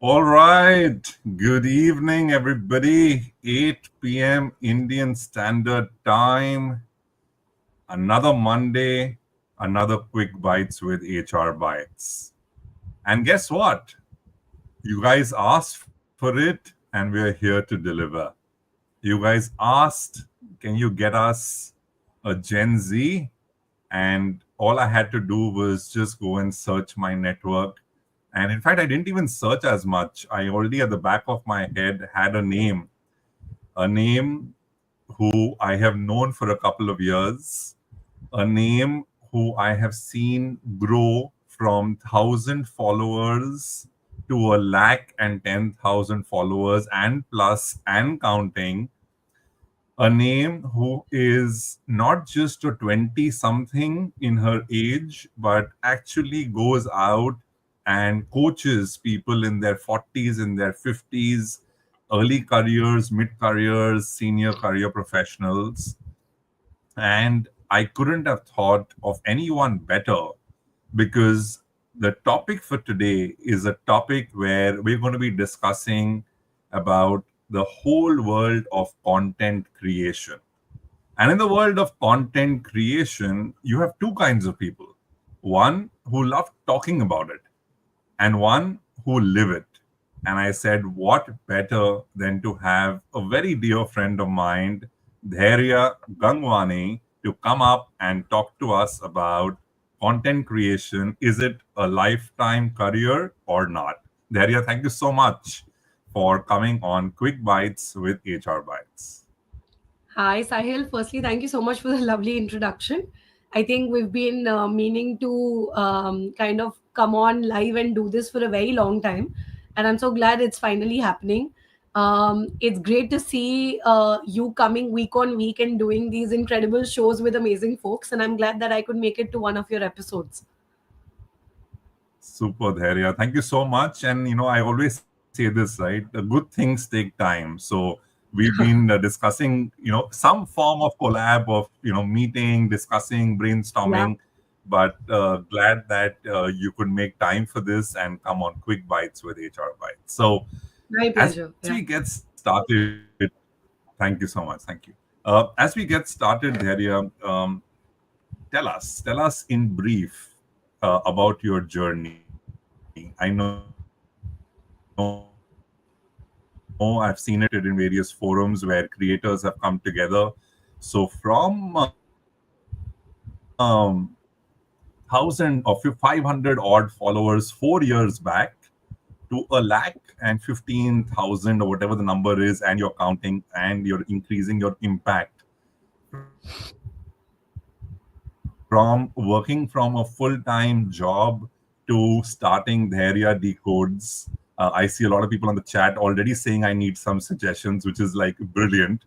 All right. Good evening, everybody. 8 p.m. Indian Standard Time. Another Monday, another quick bites with HR Bites. And guess what? You guys asked for it, and we're here to deliver. You guys asked, can you get us a Gen Z? And all I had to do was just go and search my network. And in fact, I didn't even search as much. I already at the back of my head had a name who I have known for a couple of years, a name who I have seen grow from 1,000 followers to 110,000 followers and plus and counting, a name who is not just a 20 something in her age, but actually goes out and coaches people in their 40s, in their 50s, early careers, mid careers, senior career professionals. And I couldn't have thought of anyone better because the topic for today is a topic where we're going to be discussing about the whole world of content creation. And in the world of content creation, you have two kinds of people: one who love talking about it, and one who live it. And I said, what better than to have a very dear friend of mine, Dhairya Gangwani, to come up and talk to us about content creation. Is it a lifetime career or not? Dhairya, thank you so much for coming on Quick Bites with HR Bites. Hi, Sahil. Firstly, thank you so much for the lovely introduction. I think we've been meaning to kind of come on live and do this for a very long time. And I'm so glad it's finally happening. It's great to see you coming week on week and doing these incredible shows with amazing folks. And I'm glad that I could make it to one of your episodes. Super, Dhairya. Thank you so much. And I always say this, right? The good things take time. So we've been discussing, some form of collab of, meeting, discussing, Yeah, brainstorming. But glad that you could make time for this and come on Quick Bites with HR Bites. So my as we pleasure. get Yeah. started, thank you so much. Thank you. As we get started, Dhairya, tell us in brief about your journey. I know I've seen it in various forums where creators have come together. So from 500 odd followers 4 years back to 115,000 or whatever the number is, and you're counting and you're increasing your impact from working from a full-time job to starting Dhairya Decodes. I see a lot of people on the chat already saying I need some suggestions, which is like brilliant.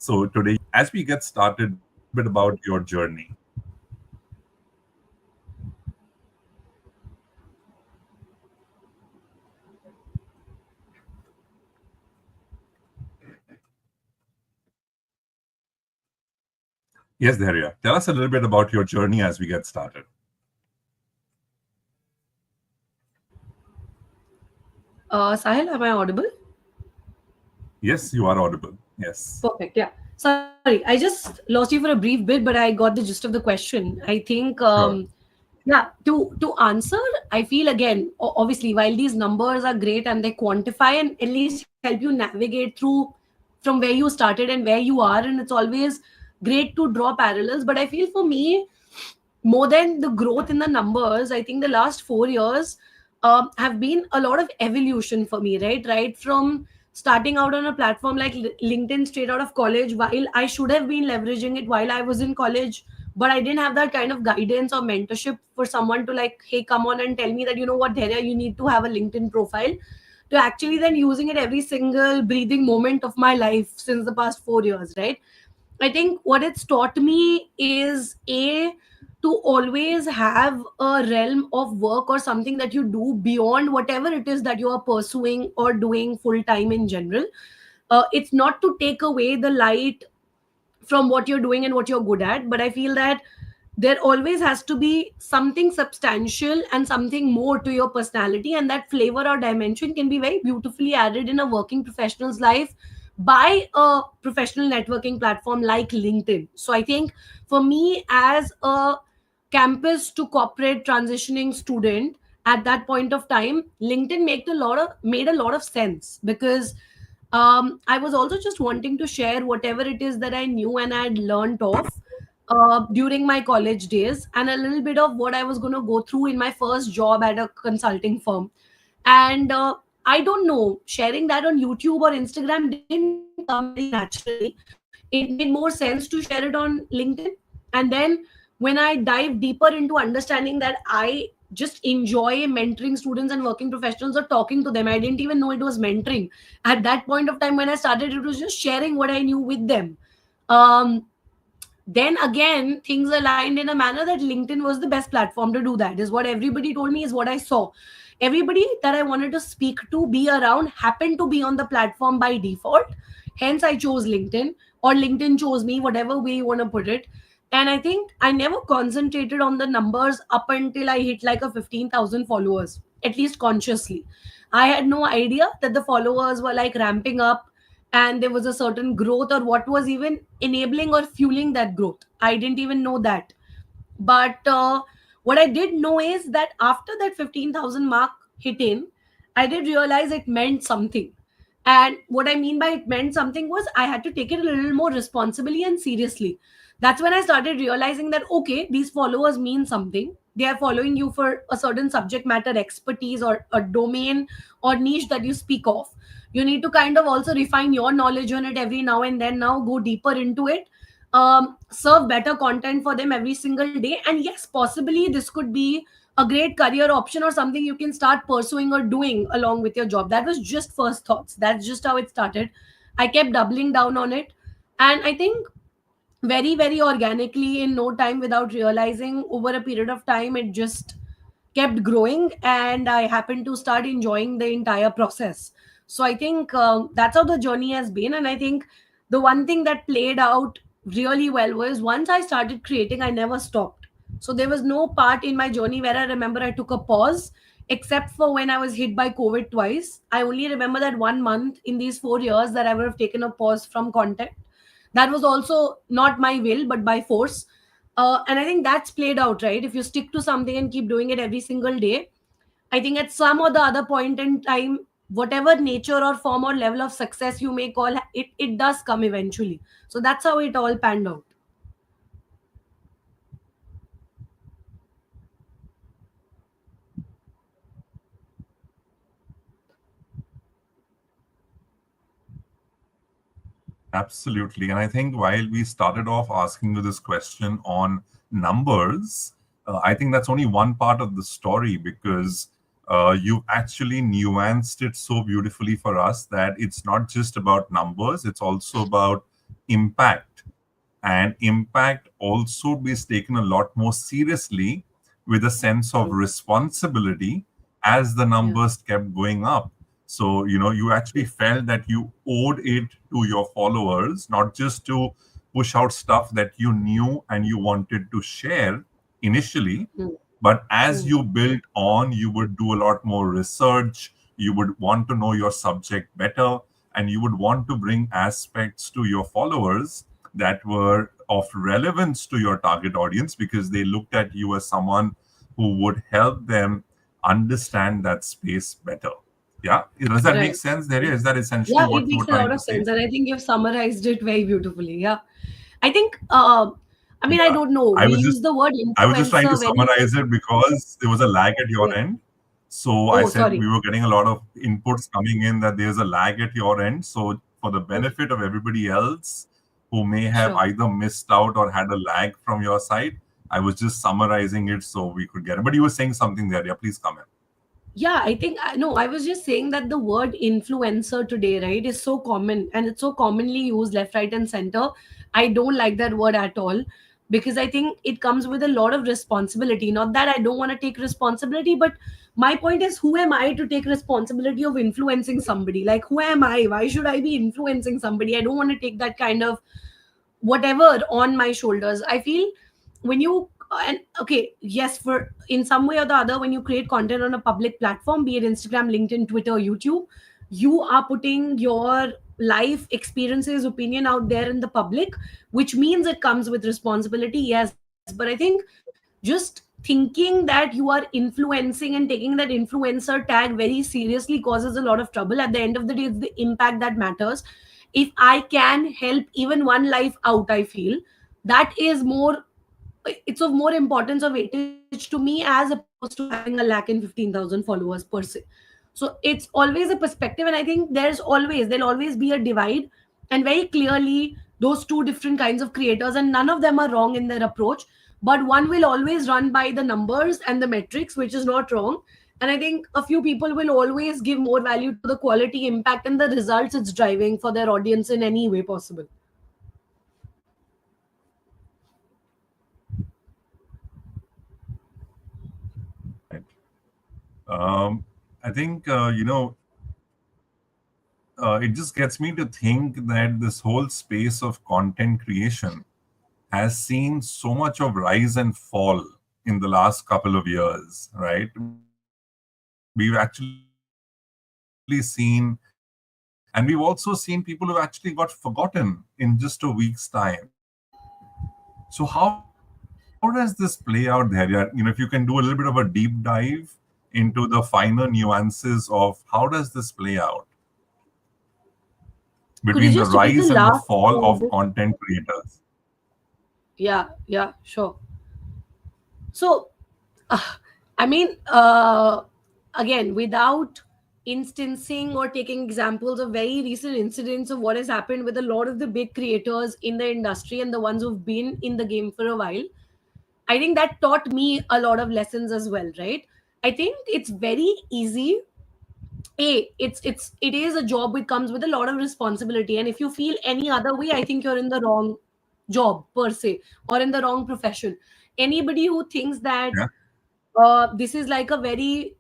So today you are here to talk about it. As we get started, tell us a little bit about your journey. Yes, Dhairya. Tell us a little bit about your journey as we get started. Sahil, am I audible? Yes, you are audible. Yes. Perfect. Yeah. Sorry, I just lost you for a brief bit, but I got the gist of the question. I think, Sure. yeah. To answer, I feel again, obviously, while these numbers are great and they quantify and at least help you navigate through from where you started and where you are, and it's always great to draw parallels. But I feel for me, more than the growth in the numbers, I think the last 4 years have been a lot of evolution for me, right from starting out on a platform like LinkedIn straight out of college, while I should have been leveraging it while I was in college, but I didn't have that kind of guidance or mentorship for someone to like, hey, come on and tell me that, you know what, Dhairya, you need to have a LinkedIn profile, to actually then using it every single breathing moment of my life since the past 4 years, right? I think what it's taught me is a to always have a realm of work or something that you do beyond whatever it is that you are pursuing or doing full time in general. It's not to take away the light from what you're doing and what you're good at, but I feel that there always has to be something substantial and something more to your personality, and that flavor or dimension can be very beautifully added in a working professional's life by a professional networking platform like LinkedIn. So I think for me, as a campus to corporate transitioning student at that point of time, LinkedIn made a lot of sense, because I was also just wanting to share whatever it is that I knew and I had learned of during my college days, and a little bit of what I was going to go through in my first job at a consulting firm. And I don't know, sharing that on YouTube or Instagram didn't come very naturally. It made more sense to share it on LinkedIn. And then when I dive deeper into understanding that I just enjoy mentoring students and working professionals or talking to them, I didn't even know it was mentoring. At that point of time when I started, it was just sharing what I knew with them. Um, then again, things aligned in a manner that LinkedIn was the best platform to do that, is what everybody told me, is what I saw. Everybody that I wanted to speak to, be around, happened to be on the platform by default. Hence I chose LinkedIn, or LinkedIn chose me, whatever way you want to put it. And I think I never concentrated on the numbers up until I hit like a 15,000 followers, at least consciously. I had no idea that the followers were like ramping up and there was a certain growth, or what was even enabling or fueling that growth. I didn't even know that. But what I did know is that after that 15,000 mark hit in, I did realize it meant something. And what I mean by it meant something was I had to take it a little more responsibly and seriously. That's when I started realizing that, okay, these followers mean something. They are following you for a certain subject matter expertise or a domain or niche that you speak of. You need to kind of also refine your knowledge on it every now and then, now go deeper into it, serve better content for them every single day. And yes, possibly this could be a great career option or something you can start pursuing or doing along with your job. That was just first thoughts. That's just how it started. I kept doubling down on it. And I think very, very organically, in no time, without realizing, over a period of time, it just kept growing. And I happened to start enjoying the entire process. So I think that's how the journey has been. And I think the one thing that played out really well was, once I started creating, I never stopped. So there was no part in my journey where I remember I took a pause, except for when I was hit by COVID twice. I only remember that 1 month in these 4 years that I would have taken a pause from content. That was also not my will, but by force. And I think that's played out, right? If you stick to something and keep doing it every single day, I think at some or the other point in time, whatever nature or form or level of success you may call it, it does come eventually. So that's how it all panned out. Absolutely. And I think while we started off asking you this question on numbers, I think that's only one part of the story, because you actually nuanced it so beautifully for us that it's not just about numbers, it's also about impact. And impact also is taken a lot more seriously, with a sense of responsibility, as the Yeah. numbers kept going up. So you actually felt that you owed it to your followers, not just to push out stuff that you knew and you wanted to share initially, Mm. but as Mm. you built on, you would do a lot more research, you would want to know your subject better, and you would want to bring aspects to your followers that were of relevance to your target audience, because they looked at you as someone who would help them understand that space better. Yeah, does that make Right. sense there? Is that essentially Yeah, it what you were makes a trying lot to of say? sense. And I think you've summarized it very beautifully. Yeah. I think, I mean, I Yeah, don't know. I We was use just the word I was just trying to influencer very, summarize it because there was a lag at yeah. your end. So I Oh, said sorry. we were getting a lot of inputs coming in, that there's a lag at your end. So for the Okay. benefit of everybody else who may have Sure. either missed out or had a lag from your side, I was just summarizing it so we could get it. But you were saying something there. Yeah, please come in. Yeah, I think no, I was just saying that the word influencer today, right, is so common and it's so commonly used left, right, and center. I don't like that word at all, because I think it comes with a lot of responsibility. Not that I don't want to take responsibility, but my point is, who am I to take responsibility of influencing somebody? Like, who am I? Why should I be influencing somebody? I don't want to take that kind of whatever on my shoulders. I feel when you and okay, yes, for in some way or the other, when you create content on a public platform, be it Instagram, LinkedIn, Twitter, YouTube, you are putting your life experiences, opinion out there in the public, which means it comes with responsibility. Yes, but I think just thinking that you are influencing and taking that influencer tag very seriously causes a lot of trouble. At the end of the day, it's the impact that matters. If I can help even one life out, I feel that is more, it's of more importance or weightage to me as opposed to having a lakh and 15,000 followers per se. So it's always a perspective, and I think there'll always be a divide, and very clearly those two different kinds of creators, and none of them are wrong in their approach, but one will always run by the numbers and the metrics, which is not wrong. And I think a few people will always give more value to the quality, impact, and the results it's driving for their audience in any way possible. Right. I think, it just gets me to think that this whole space of content creation has seen so much of rise and fall in the last couple of years, right? We've actually seen, and we've also seen people who actually got forgotten in just a week's time. So how does this play out there? Yeah, if you can do a little bit of a deep dive into the finer nuances of how does this play out between the Could you just rise repeat and the the last fall of bit? content creators. Yeah, yeah, sure. So, uh, I mean, again, without instancing or taking examples of very recent incidents of what has happened with a lot of the big creators in the industry and the ones who've been in the game for a while, I think that taught me a lot of lessons as well, right? I think it's very easy. It is a job which comes with a lot of responsibility, and if you feel any other way, I think you're in the wrong job per se, or in the wrong profession. Anybody who thinks that Yeah. this is like a very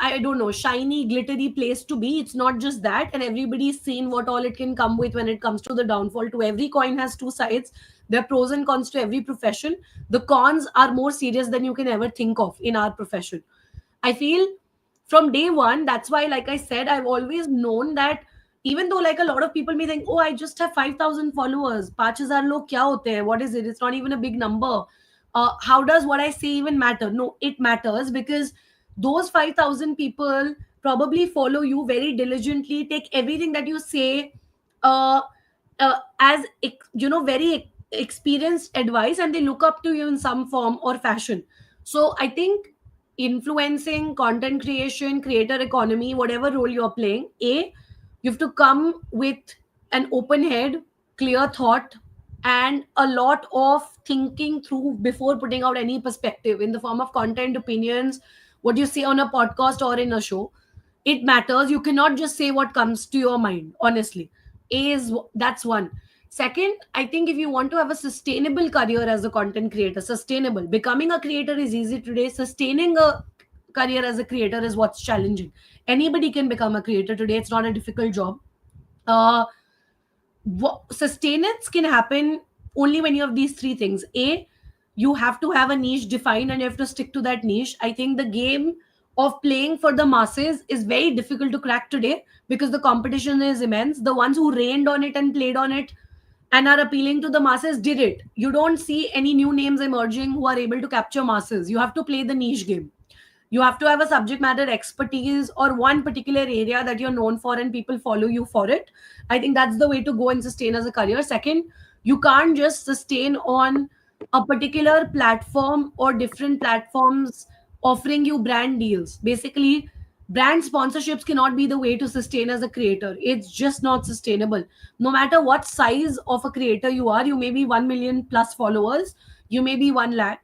I don't know, shiny glittery place to be, it's not just that, and everybody's seen what all it can come with when it comes to the downfall. To every coin has two sides. There are pros and cons to every profession. The cons are more serious than you can ever think of in our profession, I feel. From day one, that's why, like I said, I've always known that even though like a lot of people may think, oh, I just have 5,000 followers, 5,000 log kya hote hai, what is it, it's not even a big number. How does what I say even matter? No, it matters, because those 5,000 people probably follow you very diligently, take everything that you say uh, as very experienced advice, and they look up to you in some form or fashion. So I think influencing, content creation, creator economy, whatever role you're playing, you have to come with an open head, clear thought, and a lot of thinking through before putting out any perspective in the form of content, opinions, what you say on a podcast or in a show. It matters. You cannot just say what comes to your mind, honestly. That's one. Second, I think if you want to have a sustainable career as a content creator, sustainable, becoming a creator is easy today. Sustaining a career as a creator is what's challenging. Anybody can become a creator today. It's not a difficult job. uh, Sustenance can happen only when you have these three things. You have to have a niche defined and you have to stick to that niche. I think the game of playing for the masses is very difficult to crack today because the competition is immense. The ones who reigned on it and played on it and are appealing to the masses did it. You don't see any new names emerging who are able to capture masses. You have to play the niche game. You have to have a subject matter expertise or one particular area that you're known for and people follow you for it. I think that's the way to go and sustain as a career. Second, you can't just sustain on a particular platform or different platforms offering you brand deals. Basically, brand sponsorships cannot be the way to sustain as a creator. It's just not sustainable. No matter what size of a creator you are, you may be 1 million plus followers, you may be 1 lakh.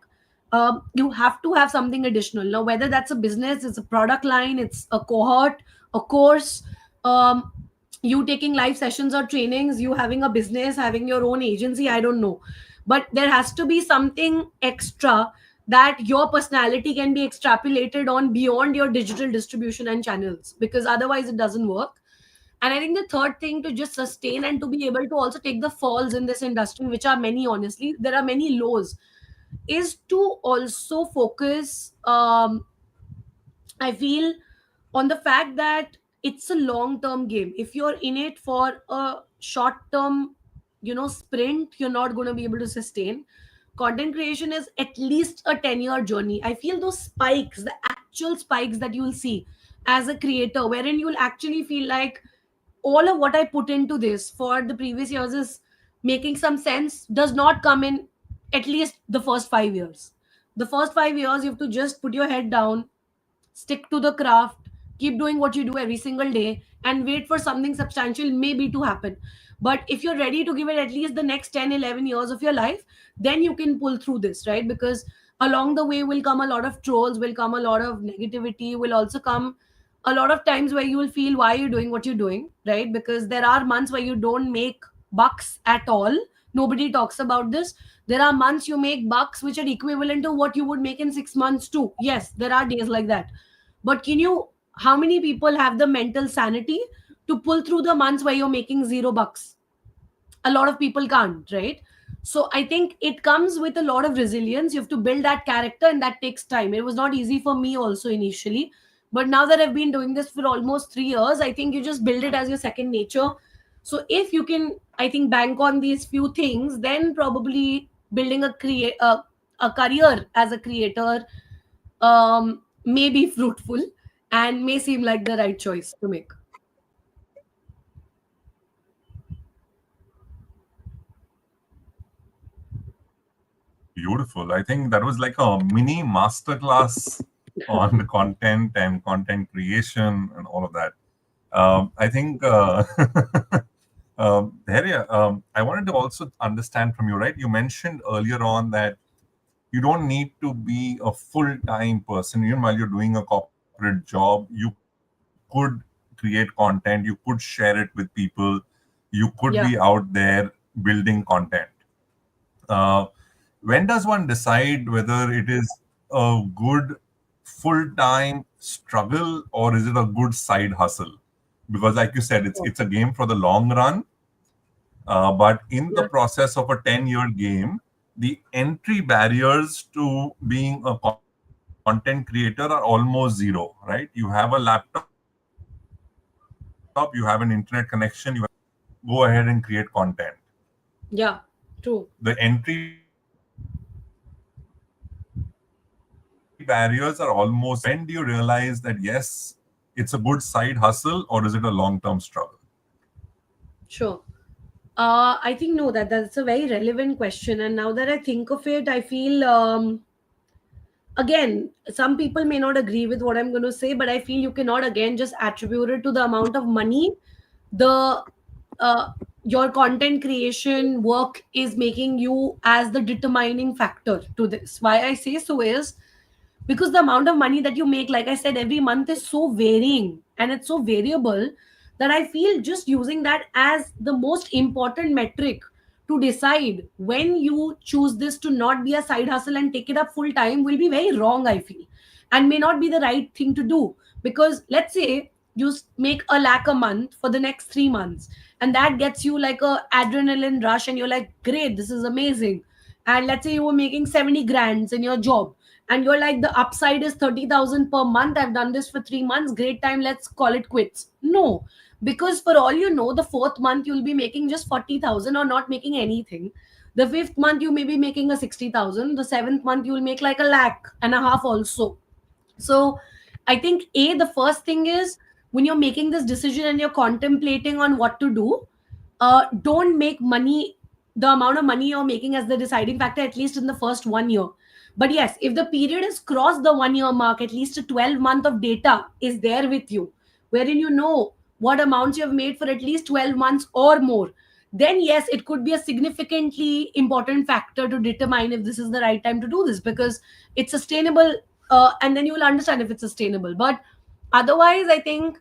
You have to have something additional. Now, whether that's a business, it's a product line, it's a cohort, a course, um, you taking live sessions or trainings, you having a business, having your own agency, I don't know. But there has to be something extra that your personality can be extrapolated on beyond your digital distribution and channels, because otherwise it doesn't work. And I think the third thing, to just sustain and to be able to also take the falls in this industry, which are many, honestly, there are many lows. is to also focus, I feel, on the fact that it's a long term game. If you're in it for a short term, sprint, you're not going to be able to sustain. Content creation is at least a 10-year journey. I feel those spikes, the actual spikes that you'll see as a creator, wherein you'll actually feel like all of what I put into this for the previous years is making some sense, does not come in at least the first 5 years. The first 5 years, you have to just put your head down, stick to the craft, keep doing what you do every single day, and wait for something substantial maybe to happen. But if you're ready to give it at least the next 10, 11 years of your life, then you can pull through this, right? Because along the way will come a lot of trolls, will come a lot of negativity, will also come a lot of times where you will feel why you're doing what you're doing, right? Because there are months where you don't make bucks at all. Nobody talks about this. There are months you make bucks which are equivalent to what you would make in 6 months too. Yes, there are days like that. But how many people have the mental sanity to pull through the months where you're making $0? A lot of people can't, right? So I think it comes with a lot of resilience. You have to build that character, and that takes time. It was not easy for me also initially, but now that I've been doing this for almost 3 years, I think you just build it as your second nature. So if you can, I think, bank on these few things, then probably building a career as a creator may be fruitful and may seem like the right choice to make. Beautiful. I think that was like a mini masterclass on content and content creation and all of that. I think, Dhairya, I wanted to also understand from you, right? You mentioned earlier on that you don't need to be a full-time person. Even while you're doing a corporate job, you could create content, you could share it with people, you could be Yeah. out there building content. Uh, when does one decide whether it is a good full-time struggle or is it a good side hustle? Because, like you said, it's a game for the long run. But in the Yeah. process of a 10-year game, the entry barriers to being a content creator are almost zero, right? You have a laptop, you have an internet connection, you have go ahead and create content. Yeah. True. The entry barriers are almost zero. When do you realize that yes, it's a good side hustle or is it a long-term struggle? Sure. I think no, that's a very relevant question. And now that I think of it, I feel, again, some people may not agree with what I'm going to say, but I feel you cannot again just attribute it to the amount of money the uh, your content creation work is making you as the determining factor to this. Why I say so is because the amount of money that you make, like I said, every month is so varying and it's so variable that I feel just using that as the most important metric to decide when you choose this to not be a side hustle and take it up full time will be very wrong, I feel, and may not be the right thing to do. Because let's say you make a lakh a month for the next 3 months, and that gets you like a adrenaline rush, and you're like, great, this is amazing. And let's say you were making 70 grands in your job, and you're like, the upside is 30,000 per month. I've done this for 3 months. Great time. Let's call it quits. No, because for all you know, the fourth month you'll be making just 40,000 or not making anything. The fifth month you may be making a 60,000. The seventh month you'll make like a lakh and a half also. So I think the first thing is, when you're making this decision and you're contemplating on what to do, don't make money, the amount of money you're making, as the deciding factor, at least in the first 1 year. But yes, if the period has crossed the 1 year mark, at least a 12-month of data is there with you, wherein you know what amounts you have made for at least 12 months or more, then yes, it could be a significantly important factor to determine if this is the right time to do this, because it's sustainable. And then you will understand if it's sustainable. But otherwise, I think,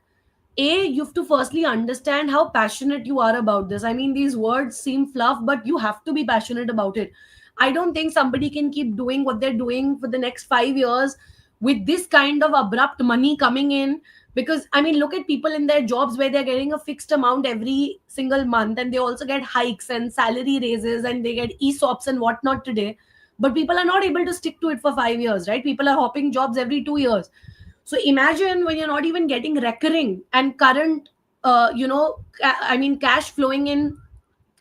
you have to firstly understand how passionate you are about this. I mean, these words seem fluff, but you have to be passionate about it. I don't think somebody can keep doing what they're doing for the next 5 years with this kind of abrupt money coming in. Because I mean, look at people in their jobs where they're getting a fixed amount every single month, and they also get hikes and salary raises, and they get ESOPs and whatnot today. but people are not able to stick to it for 5 years, right? People are hopping jobs every 2 years. So imagine when you're not even getting recurring and current cash flowing in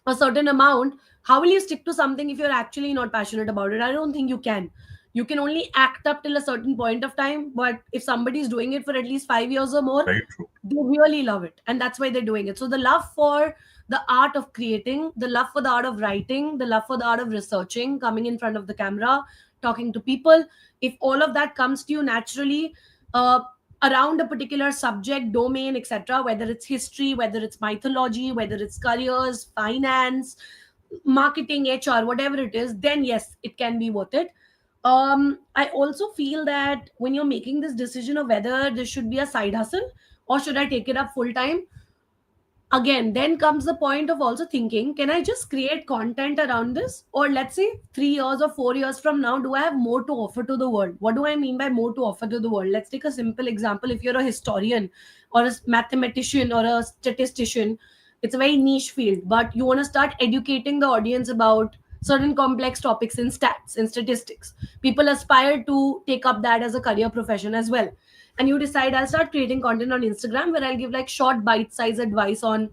a certain amount. How will you stick to something if you're actually not passionate about it? I don't think you can. You can only act up till a certain point of time, but if somebody is doing it for at least 5 years or more, Very true. they really love it, and that's why they're doing it. So the love for the art of creating, the love for the art of writing, the love for the art of researching, coming in front of the camera, talking to people, if all of that comes to you naturally, uh, around a particular subject domain, etc., whether it's history, whether it's mythology, whether it's careers, finance, marketing, HR, whatever it is, then yes, it can be worth it. I also feel that when you're making this decision of whether this should be a side hustle or should I take it up full time, again, then comes the point of also thinking, can I just create content around this? Or let's say 3 years or 4 years from now, do I have more to offer to the world? What do I mean by more to offer to the world? Let's take a simple example. If you're a historian or a mathematician or a statistician, it's a very niche field, but you want to start educating the audience about certain complex topics in stats and statistics. People aspire to take up that as a career profession as well. And you decide, I'll start creating content on Instagram where I'll give like short bite-sized advice on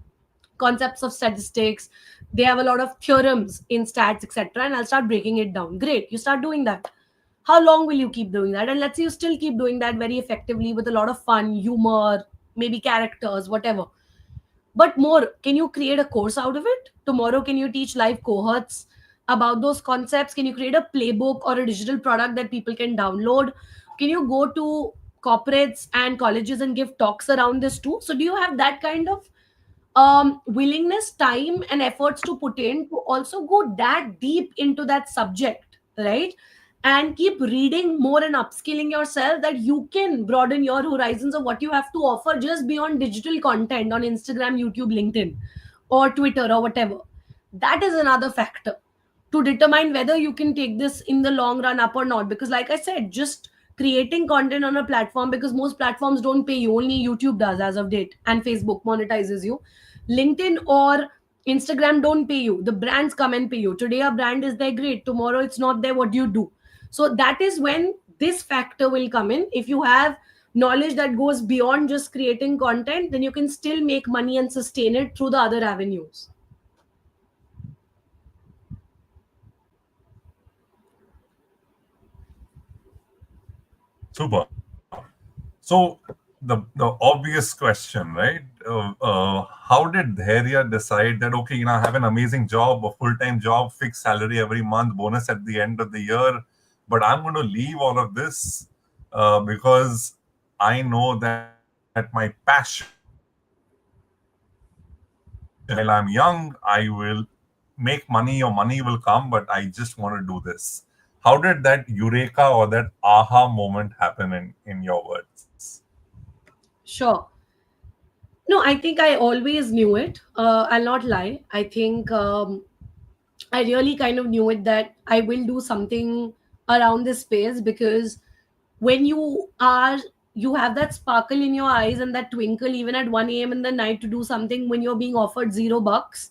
concepts of statistics. They have a lot of theorems in stats, etc., and I'll start breaking it down. Great, you start doing that. How long will you keep doing that? And let's say you still keep doing that very effectively with a lot of fun, humor, maybe characters, whatever. But more, can you create a course out of it? Tomorrow, can you teach live cohorts about those concepts? Can you create a playbook or a digital product that people can download? Can you go to corporates and colleges and give talks around this too? So do you have that kind of willingness, time, and efforts to put in to also go that deep into that subject, right? And keep reading more and upskilling yourself, that you can broaden your horizons of what you have to offer just beyond digital content on Instagram, YouTube, LinkedIn, or Twitter, or whatever. That is another factor to determine whether you can take this in the long run up or not. Because like I said, just creating content on a platform, because most platforms don't pay you, only YouTube does as of date, and Facebook monetizes you. LinkedIn or Instagram don't pay you, the brands come and pay you. Today a brand is there, great, tomorrow it's not there, what do you do? So that is when this factor will come in. If you have knowledge that goes beyond just creating content, then you can still make money and sustain it through the other avenues. Super. So the obvious question, right? How did Dhairya decide that, okay, I have an amazing job, a full-time job, fixed salary every month, bonus at the end of the year, but I'm going to leave all of this because I know that my passion, while I'm young, I will make money or money will come, but I just want to do this. How did that eureka or that aha moment happen in your words? Sure. No, I think I always knew it. I'll not lie. I think I really kind of knew it that I will do something around this space, because when you have that sparkle in your eyes and that twinkle even at 1 a.m. in the night to do something when you're being offered $0,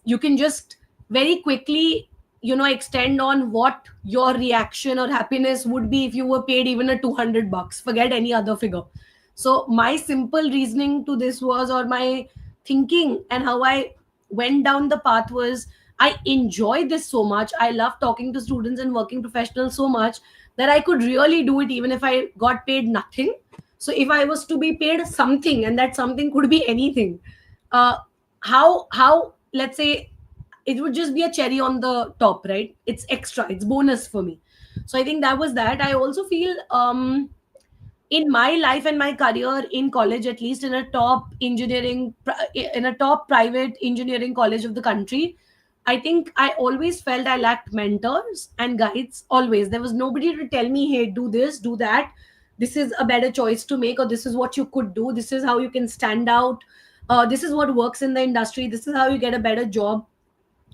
you can just very quickly extend on what your reaction or happiness would be if you were paid even a $200. Forget any other figure. So my simple reasoning to this was, or my thinking and how I went down the path was, I enjoy this so much, I love talking to students and working professionals so much, that I could really do it even if I got paid nothing. So if I was to be paid something, and that something could be anything, uh, how let's say, it would just be a cherry on the top, right? It's extra, it's bonus for me. So I think that was that. I also feel in my life and my career in college, at least in a top in a top private engineering college of the country, I think I always felt I lacked mentors and guides. Always there was nobody to tell me, hey, do this, do that, this is a better choice to make, or this is what you could do, this is how you can stand out, this is what works in the industry, this is how you get a better job.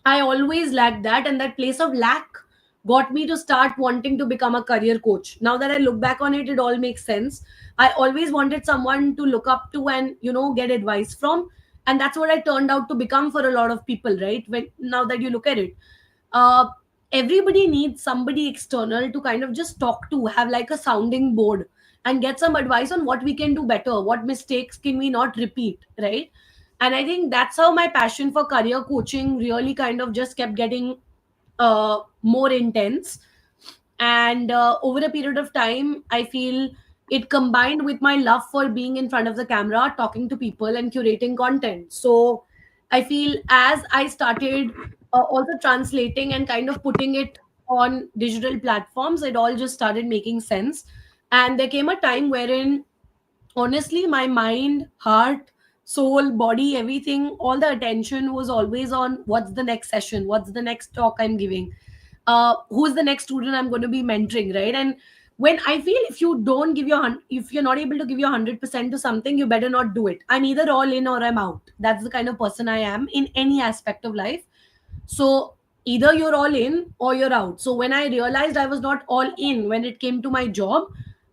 I always lacked that, and that place of lack got me to start wanting to become a career coach. Now that I look back on it, it all makes sense. I always wanted someone to look up to and get advice from, and that's what I turned out to become for a lot of people, right? When now that you look at it, uh, everybody needs somebody external to kind of just talk to, have like a sounding board, and get some advice on what we can do better, what mistakes can we not repeat, right? And I think that's how my passion for career coaching really kind of just kept getting more intense. And over a period of time, I feel it combined with my love for being in front of the camera, talking to people and curating content. So I feel as I started also translating and kind of putting it on digital platforms, it all just started making sense. And there came a time wherein honestly my mind, heart, soul, body, everything, all the attention was always on what's the next session, what's the next talk I'm giving, who's the next student I'm going to be mentoring, right? And when I feel if you don't give your if you're not able to give your 100% to something, you better not do it. I'm either all in or I'm out. That's the kind of person I am in any aspect of life. So either you're all in or you're out. So when I realized I was not all in when it came to my job,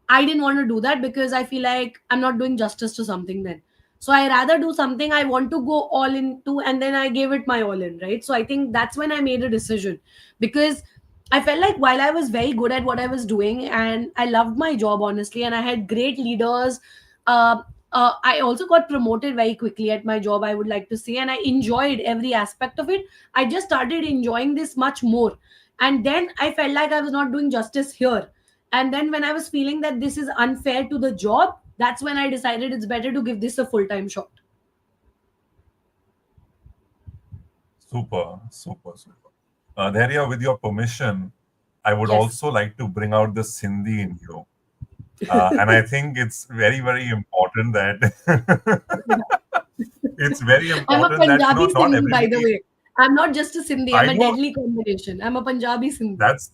I didn't want to do that because I feel like I'm not doing justice to something then. So I rather do something I want to go all into, and then I gave it my all in, right? So I think that's when I made a decision, because I felt like while I was very good at what I was doing and I loved my job honestly, and I had great leaders, uh, I also got promoted very quickly at my job, I would like to say, and I enjoyed every aspect of it. I just started enjoying this much more. And then I felt like I was not doing justice here. And then when I was feeling that this is unfair to the job, that's when I decided it's better to give this a full time shot. Super, super, super. Dharya, with your permission, I would Yes. also like to bring out the Sindhi in you. And I think it's very, very important that it's very I'm a important that Punjabi not Sindhi, by the everybody. way. I'm not just a Sindhi, I'm I a know deadly combination. I'm a Punjabi Sindhi. that's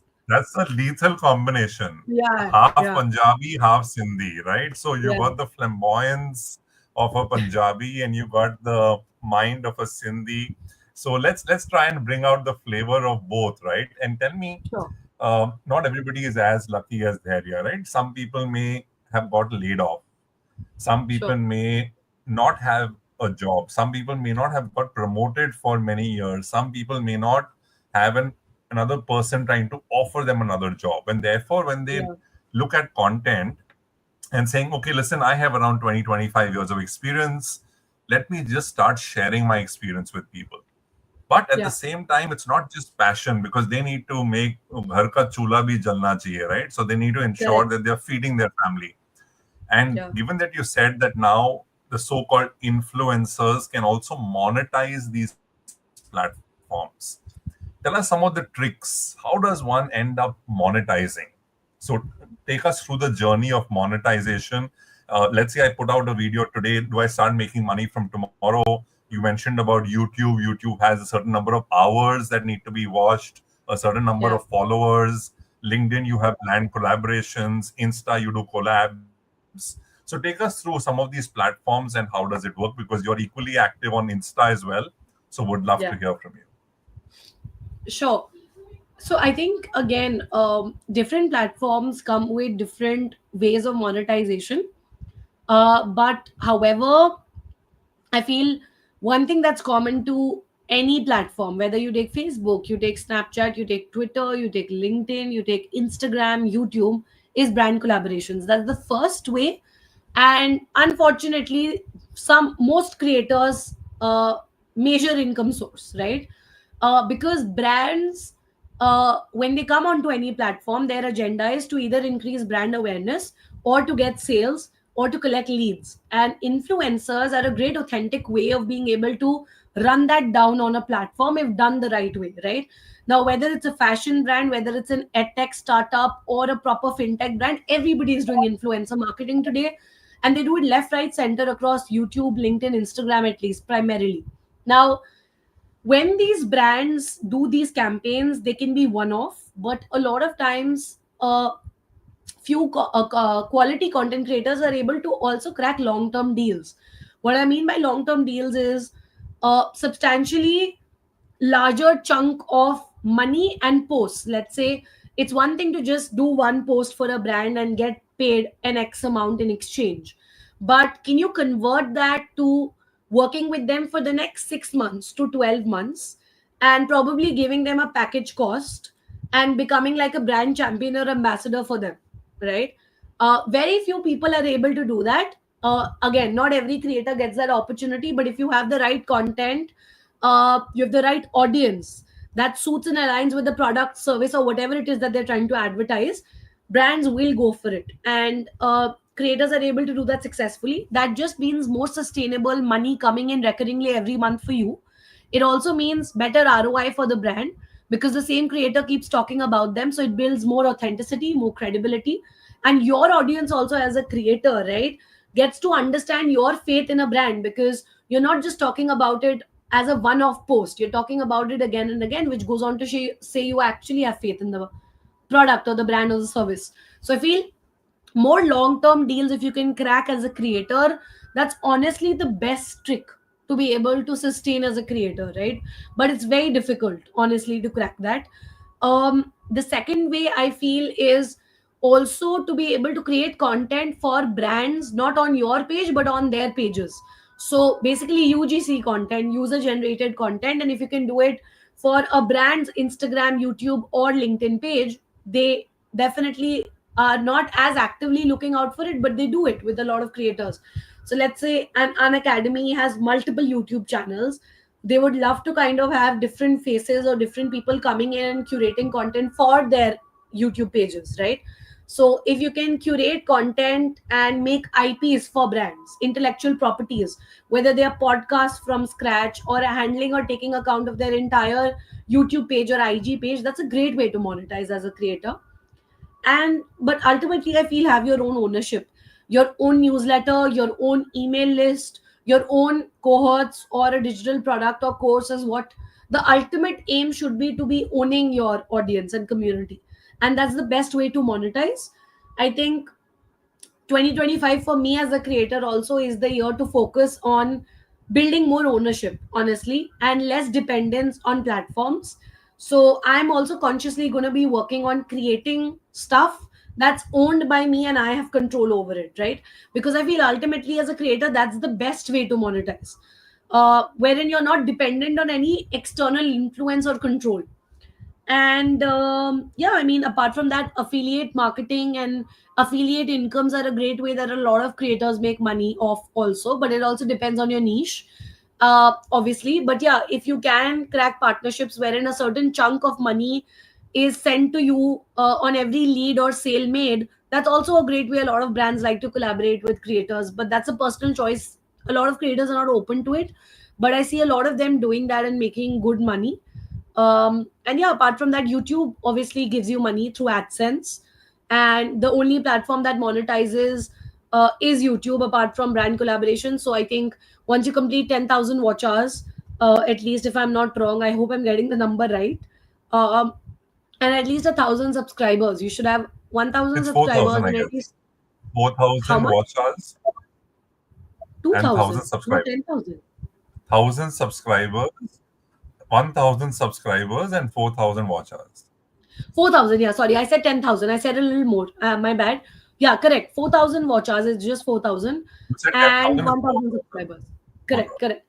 a lethal combination. Yeah, Half yeah, Punjabi, half Sindhi, right? So you yeah, got the flamboyance of a Punjabi and you got the mind of a Sindhi. So let's try and bring out the flavor of both, right? And tell me, sure, not everybody is as lucky as Dharya, right? Some people may have got laid off. Some people sure. may not have a job. Some people may not have got promoted for many years. Some people may not have another person trying to offer them another job. And therefore, when they Yeah, look at content and saying, okay, listen, I have around 20, 25 years of experience. Let me just start sharing my experience with people. But at the yeah, same time, it's not just passion because they need to make ghar ka chula bhi jalna chahiye, right? So they need to ensure correct. that they're feeding their family. And Yeah, given that you said that now the so-called influencers can also monetize these platforms, tell us some of the tricks. How does one end up monetizing? So take us through the journey of monetization. Let's say I put out a video today. Do I start making money from tomorrow? You mentioned about YouTube. YouTube has a certain number of hours that need to be watched, a certain number yeah. of followers. LinkedIn, you have planned collaborations. Insta, you do collabs. So take us through some of these platforms and how does it work? Because you're equally active on Insta as well. So would love to hear Yeah, from you. sure. So I think again, different platforms come with different ways of monetization. But however, I feel one thing that's common to any platform, whether you take Facebook, you take Snapchat, you take Twitter, you take LinkedIn, you take Instagram, YouTube, is brand collaborations. That's the first way. And unfortunately, some most creators major income source, right? Because brands, when they come onto any platform, their agenda is to either increase brand awareness or to get sales or to collect leads. And influencers are a great authentic way of being able to run that down on a platform if done the right way, right? Now, whether it's a fashion brand, whether it's an edtech startup or a proper fintech brand, everybody is doing influencer marketing today. And they do it left, right, center across YouTube, LinkedIn, Instagram, at least primarily. Now, when these brands do these campaigns, they can be one off, but a lot of times quality content creators are able to also crack long term deals. What I mean by long term deals is substantially larger chunk of money and posts. Let's say it's one thing to just do one post for a brand and get paid an X amount in exchange. But can you convert that to working with them for the next 6 months to 12 months and probably giving them a package cost? and becoming like a brand champion or ambassador for them, right? Very few people are able to do that. Again, not every creator gets that opportunity, but if you have the right content, you have the right audience that suits and aligns with the product, service, or whatever it is that they're trying to advertise, brands will go for it. And creators are able to do that successfully. That just means more sustainable money coming in recurringly every month for you. It also means better ROI for the brand, because the same creator keeps talking about them, so it builds more authenticity, more credibility. And your audience also, as a creator, right, gets to understand your faith in a brand, because you're not just talking about it as a one off post, you're talking about it again and again, which goes on to say you actually have faith in the product or the brand or the service. So I feel more long term deals, if you can crack as a creator, that's honestly the best trick to be able to sustain as a creator, right? But it's very difficult, honestly, to crack that. The second way I feel is also to be able to create content for brands, not on your page but on their pages. So basically UGC content, user generated content, and if you can do it for a brand's Instagram, YouTube, or LinkedIn page, they definitely are not as actively looking out for it, but they do it with a lot of creators. So let's say an academy has multiple YouTube channels. They would love to kind of have different faces or different people coming in and curating content for their YouTube pages, right? So if you can curate content and make IPs for brands, intellectual properties, whether they are podcasts from scratch or handling or taking account of their entire YouTube page or IG page, that's a great way to monetize as a creator. And but ultimately I feel have your own ownership, your own newsletter, your own email list, your own cohorts, or a digital product or course is what the ultimate aim should be, to be owning your audience and community. And that's the best way to monetize. I think 2025 for me as a creator also is the year to focus on building more ownership, honestly, and less dependence on platforms. So I'm also consciously going to be working on creating stuff that's owned by me and I have control over it, right? Because I feel ultimately as a creator, that's the best way to monetize, wherein you're not dependent on any external influence or control. And yeah, I mean, apart from that, affiliate marketing and affiliate incomes are a great way that a lot of creators make money off also, but it also depends on your niche, obviously. But yeah, if you can crack partnerships wherein a certain chunk of money is sent to you on every lead or sale made, that's also a great way. A lot of brands like to collaborate with creators, but that's a personal choice. A lot of creators are not open to it, but I see a lot of them doing that and making good money. And yeah, apart from that, YouTube obviously gives you money through AdSense, and the only platform that monetizes is YouTube, apart from brand collaboration. So I think once you complete 10,000 watch hours, at least, if I'm not wrong, I hope I'm getting the number right, um, and at least 1,000 subscribers, you should have 1,000 It's 4,000, subscribers I and at guess. least how 4,000 much? watch hours and 1,000 2,000, not subscribers. 10,000. 1,000 subscribers, 1,000 subscribers, and 4,000 watch hours. 4,000, yeah, sorry, I said 10,000. I said a little more. My bad. Yeah, correct. 4,000 watch hours is just 4,000 You said and 10,000 is 1,000 subscribers. Correct, 4,000. correct.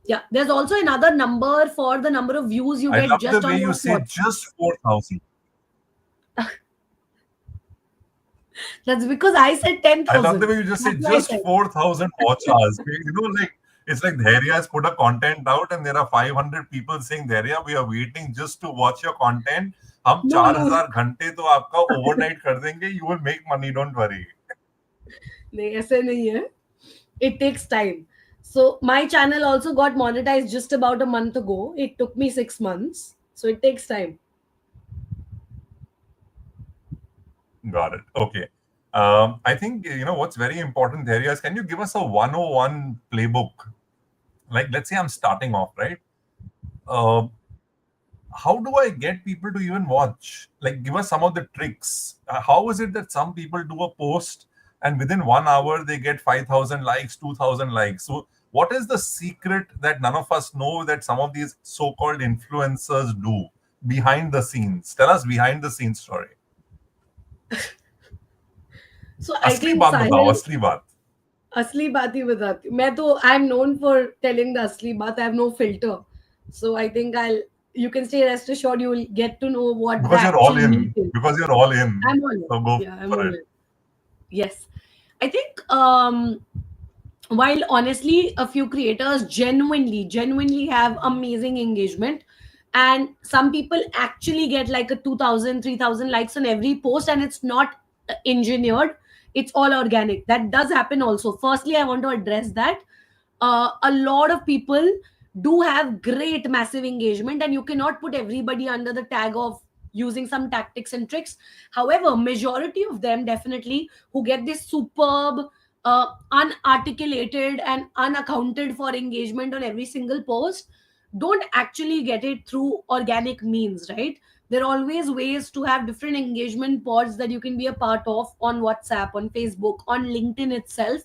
Yeah, there's also another number for the number of views you I get love the just way on you your say podcast. just 4,000. That's because I said I love the 10,000. way you just say That's what I just said. 4,000 watch hours. Like it's like Dhairya has put a content out and there are 500 people saying Dhairya, we are waiting just to watch your content. हम No, no, 4,000 घंटे तो आपका overnight कर देंगे. You will make money, don't worry. नहीं ऐसे नहीं है. It takes time. So my channel also got monetized just about a month ago. It took me 6 months. So it takes time. Got it. Okay. I think what's very important there is, can you give us a 101 playbook? Like, let's say I'm starting off, right? Uh, how do I get people to even watch? Like, give us some of the tricks. How is it that some people do a post and within 1 hour they get 5,000 likes, 2,000 likes? So, what is the secret that none of us know that some of these so-called influencers do behind the scenes? Tell us behind the scenes story. So I असली think बात बताओ, Sahil, असली बात. असली बात ही बताती हूँ मैं तो. I am known for telling the असली बात. I have no filter. So I think I'll you can stay rest assured you will get to know what the Because you're all actual meat in. is. Because you're all in. I'm all in. So go Yeah, I'm for all it. in. Yes. I think while honestly a few creators genuinely have amazing engagement, and some people actually get like a 2000, 3000 likes on every post, and it's not engineered, it's all organic. That does happen also. Firstly, I want to address that a lot of people do have great massive engagement, and you cannot put everybody under the tag of using some tactics and tricks. However, majority of them definitely who get this superb unarticulated and unaccounted for engagement on every single post don't actually get it through organic means, right? There are always ways to have different engagement pods that you can be a part of on WhatsApp, on Facebook, on LinkedIn itself,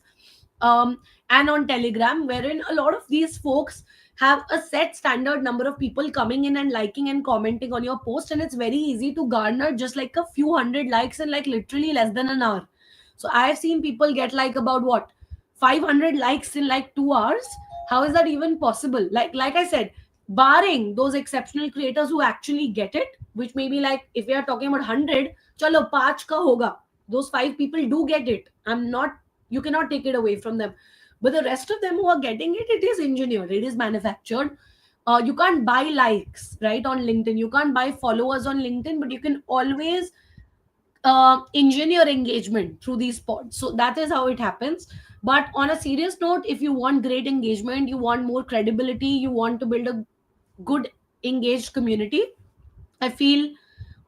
and on Telegram, wherein a lot of these folks have a set standard number of people coming in and liking and commenting on your post, and it's very easy to garner just like a few hundred likes in like literally less than an hour. So I have seen people get like about what, 500 likes in like 2 hours. How is that even possible? Like I said, barring those exceptional creators who actually get it, which may be like, if we are talking about 100, chalo 5 ka hoga, those 5 people do get it. I'm not, you cannot take it away from them. But the rest of them who are getting it, it is engineered, it is manufactured. You can't buy likes, right, on LinkedIn. You can't buy followers on LinkedIn, but you can always engineer engagement through these pods. So that is how it happens. But on a serious note, if you want great engagement, you want more credibility, you want to build a good engaged community, I feel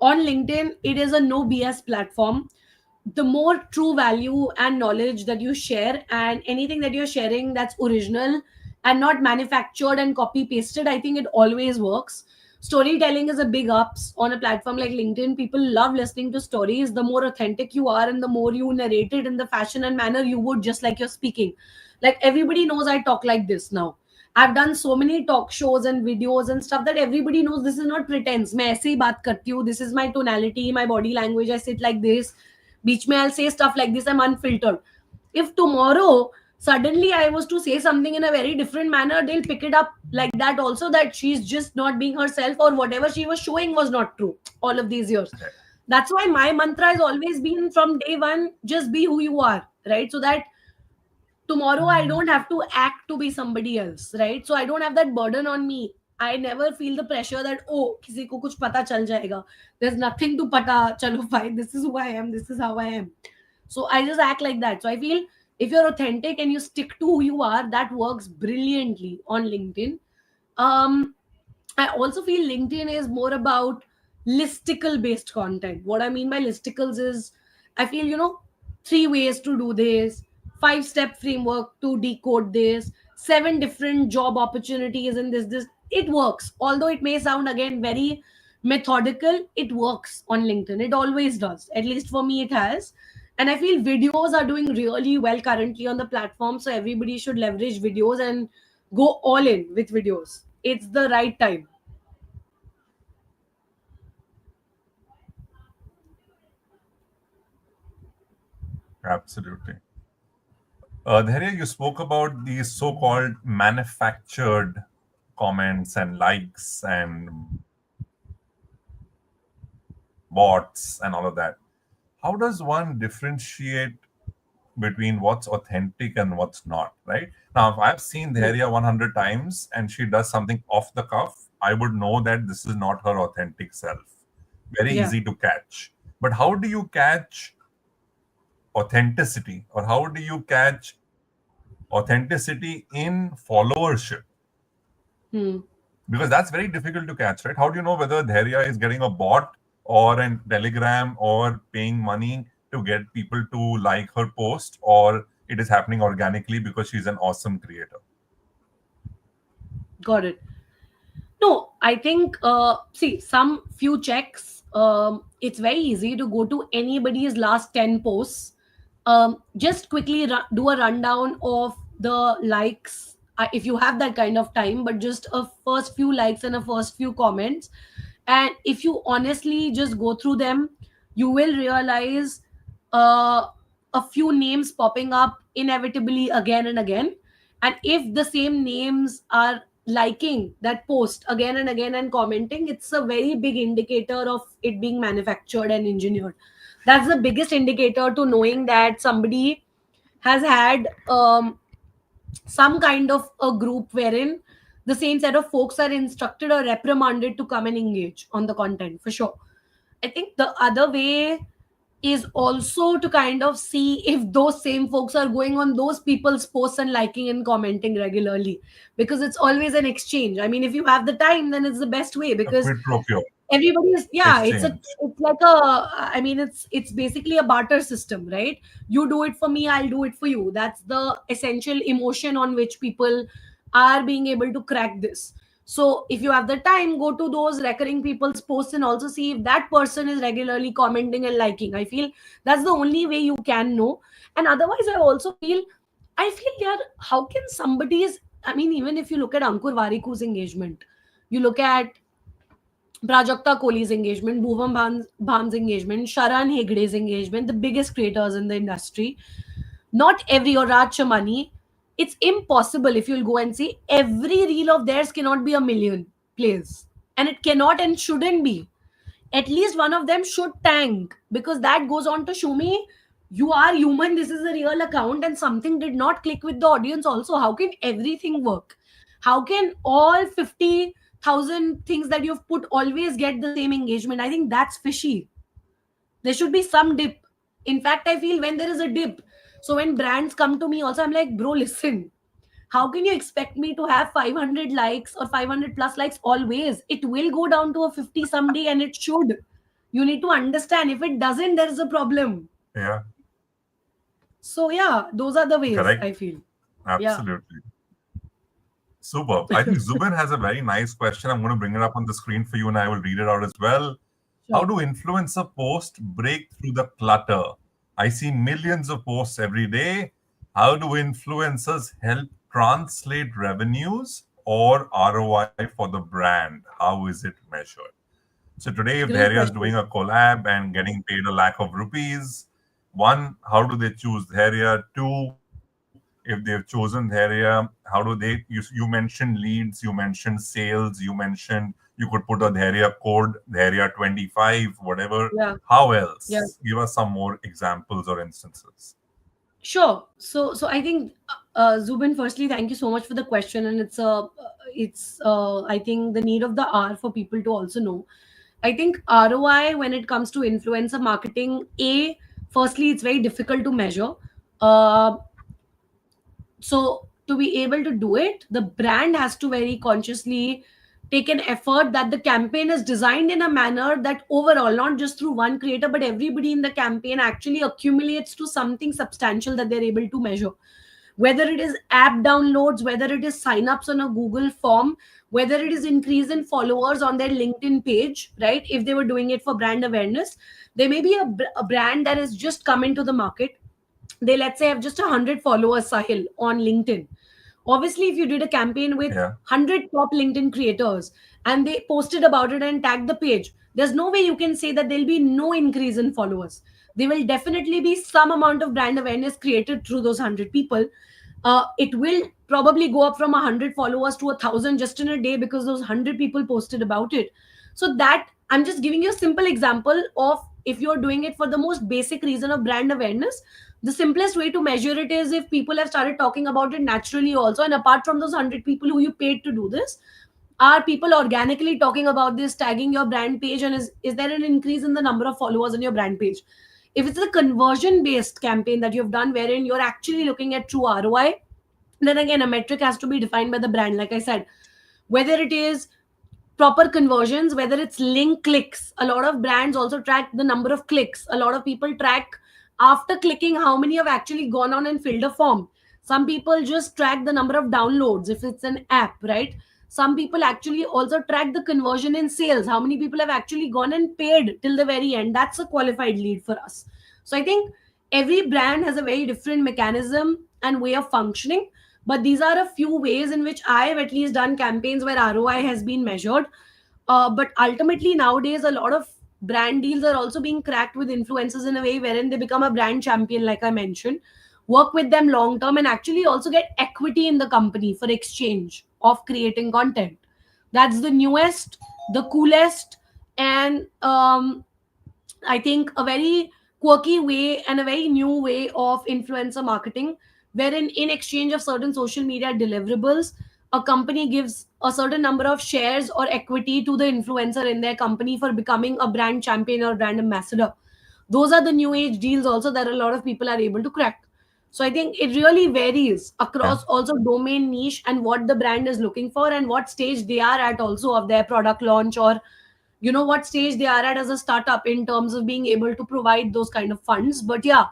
on LinkedIn it is a no BS platform. The more true value and knowledge that you share, and anything that you're sharing that's original and not manufactured and copy pasted, I think it always works. Storytelling is a big ups on a platform like LinkedIn. People love listening to stories. The more authentic you are and the more you narrate it in the fashion and manner you would, just like you're speaking. Like everybody knows I talk like this now. I've done so many talk shows and videos and stuff that everybody knows this is not pretense. मैं ऐसे ही बात करती हूँ. This is my tonality, my body language. I sit like this. Beach mein I'll say stuff like this. I'm unfiltered. If tomorrow suddenly I was to say something in a very different manner, they'll pick it up like that also, that she's just not being herself, or whatever she was showing was not true all of these years. That's why my mantra has always been from day one, just be who you are, right? So that tomorrow I don't have to act to be somebody else, right? So I don't have that burden on me. I never feel the pressure that, oh, किसी को कुछ पता चल जाएगा. There's nothing to पता. चलो fine, this is who I am, this is how I am. So I just act like that. So I feel if you're authentic and you stick to who you are, that works brilliantly on LinkedIn. um I also feel LinkedIn is more about listicle based content. What I mean by listicles is, I feel, 3 ways to do this, 5-step framework to decode this, 7 different job opportunities in this. It works. Although it may sound again very methodical, it works on LinkedIn. It always does. At least for me, it has. And I feel videos are doing really well currently on the platform. So everybody should leverage videos and go all in with videos. It's the right time. Absolutely. Dharya, you spoke about these so-called manufactured comments and likes and bots and all of that. How does one differentiate between what's authentic and what's not, right? Now, if I've seen Dharya 100 times and she does something off the cuff, I would know that this is not her authentic self. Very Yeah. easy to catch. But how do you catch authenticity, or how do you catch authenticity in followership? Hmm. Because that's very difficult to catch, right? How do you know whether Dharya is getting a bot or a telegram or paying money to get people to like her post, or it is happening organically because she's an awesome creator? Got it. No, I think, see, some few checks. It's very easy to go to anybody's last 10 posts. Just quickly do a rundown of the likes, if you have that kind of time, but just a first few likes and a first few comments. And if you honestly just go through them, you will realize uh, a few names popping up inevitably again and again. And if the same names are liking that post again and again and commenting, it's a very big indicator of it being manufactured and engineered. That's the biggest indicator to knowing that somebody has had some kind of a group wherein the same set of folks are instructed or reprimanded to come and engage on the content, for sure. I think the other way is also to kind of see if those same folks are going on those people's posts and liking and commenting regularly, because it's always an exchange. I mean, if you have the time, then it's the best way, A because quid pro quo everybody is, yeah, exchange. it's like a, I mean, it's basically a barter system, right? You do it for me, I'll do it for you. That's the essential emotion on which people are being able to crack this. So if you have the time, go to those recurring people's posts and also see if that person is regularly commenting and liking. I feel that's the only way you can know. And otherwise, I feel, yeah, how can somebody is, I mean, even if you look at Ankur Wariku's engagement, you look at Prajakta Kohli's engagement, Bhuvan Bham's engagement, Sharan Hegde's engagement, the biggest creators in the industry. Not every, or Raj Chamani, it's impossible if you'll go and see every reel of theirs cannot be a million plays. And it cannot and shouldn't be. At least one of them should tank, because that goes on to show me you are human. This is a real account and something did not click with the audience. Also, how can everything work? How can all 50,000 things that you've put always get the same engagement? I think that's fishy. There should be some dip. In fact, I feel when there is a dip, so when brands come to me also, I'm like, bro, listen, how can you expect me to have 500 likes or 500 plus likes always? It will go down to a 50 someday, and it should. You need to understand, if it doesn't, there is a problem. Yeah, So yeah, those are the ways, correct. I feel. Yeah. Absolutely. Superb. I think Zubin has a very nice question. I'm going to bring it up on the screen for you and I will read it out as well. How Sure. do influencer posts break through the clutter? I see millions of posts every day. How do influencers help translate revenues or ROI for the brand? How is it measured? So today, if Great Dhairya is question. doing a collab and getting paid a lakh of rupees, one, how do they choose Dhairya? Two, if they've chosen Dhairya, how do they? You mentioned leads, you mentioned sales, you mentioned you could put a Dhairya code, Dhairya 25, whatever. Yeah. How Yeah. else? Give us some more examples or instances. Sure. So I think, Zubin, firstly, thank you so much for the question, and it's I think the need of the hour for people to also know. I think ROI when it comes to influencer marketing, firstly, it's very difficult to measure. Uh, so to be able to do it, the brand has to very consciously take an effort that the campaign is designed in a manner that overall, not just through one creator, but everybody in the campaign actually accumulates to something substantial that they're able to measure. Whether it is app downloads, whether it is signups on a Google form, whether it is increase in followers on their LinkedIn page, right? If they were doing it for brand awareness, there may be a brand that has just come into the market. They, let's say, have just 100 followers, Sahil, on LinkedIn. Obviously, if you did a campaign with Yeah. 100 top LinkedIn creators and they posted about it and tagged the page, there's no way you can say that there'll be no increase in followers. There will definitely be some amount of brand awareness created through those 100 people. It will probably go up from 100 followers to 1,000 just in a day, because those 100 people posted about it. So that, I'm just giving you a simple example of, if you're doing it for the most basic reason of brand awareness, the simplest way to measure it is if people have started talking about it naturally also. And apart from those 100 people who you paid to do this, are people organically talking about this, tagging your brand page, and is there an increase in the number of followers on your brand page? If it's a conversion based campaign that you've done wherein you're actually looking at true ROI, then again a metric has to be defined by the brand, like I said. Whether it is proper conversions, whether it's link clicks, a lot of brands also track the number of clicks. A lot of people track after clicking how many have actually gone on and filled a form. Some people just track the number of downloads if it's an app, right? Some people actually also track the conversion in sales, how many people have actually gone and paid till the very end. That's a qualified lead for us. So I think every brand has a very different mechanism and way of functioning, but these are a few ways in which I have at least done campaigns where ROI has been measured. But ultimately, nowadays, a lot of brand deals are also being cracked with influencers in a way wherein they become a brand champion, like I mentioned, work with them long term, and actually also get equity in the company for exchange of creating content. That's the newest, the coolest, and I think a very quirky way and a very new way of influencer marketing, wherein in exchange of certain social media deliverables, a company gives a certain number of shares or equity to the influencer in their company for becoming a brand champion or brand ambassador. Those are the new age deals also that a lot of people are able to crack. So I think it really varies across Yeah. also domain niche and what the brand is looking for and what stage they are at also of their product launch, or what stage they are at as a startup in terms of being able to provide those kind of funds. But yeah,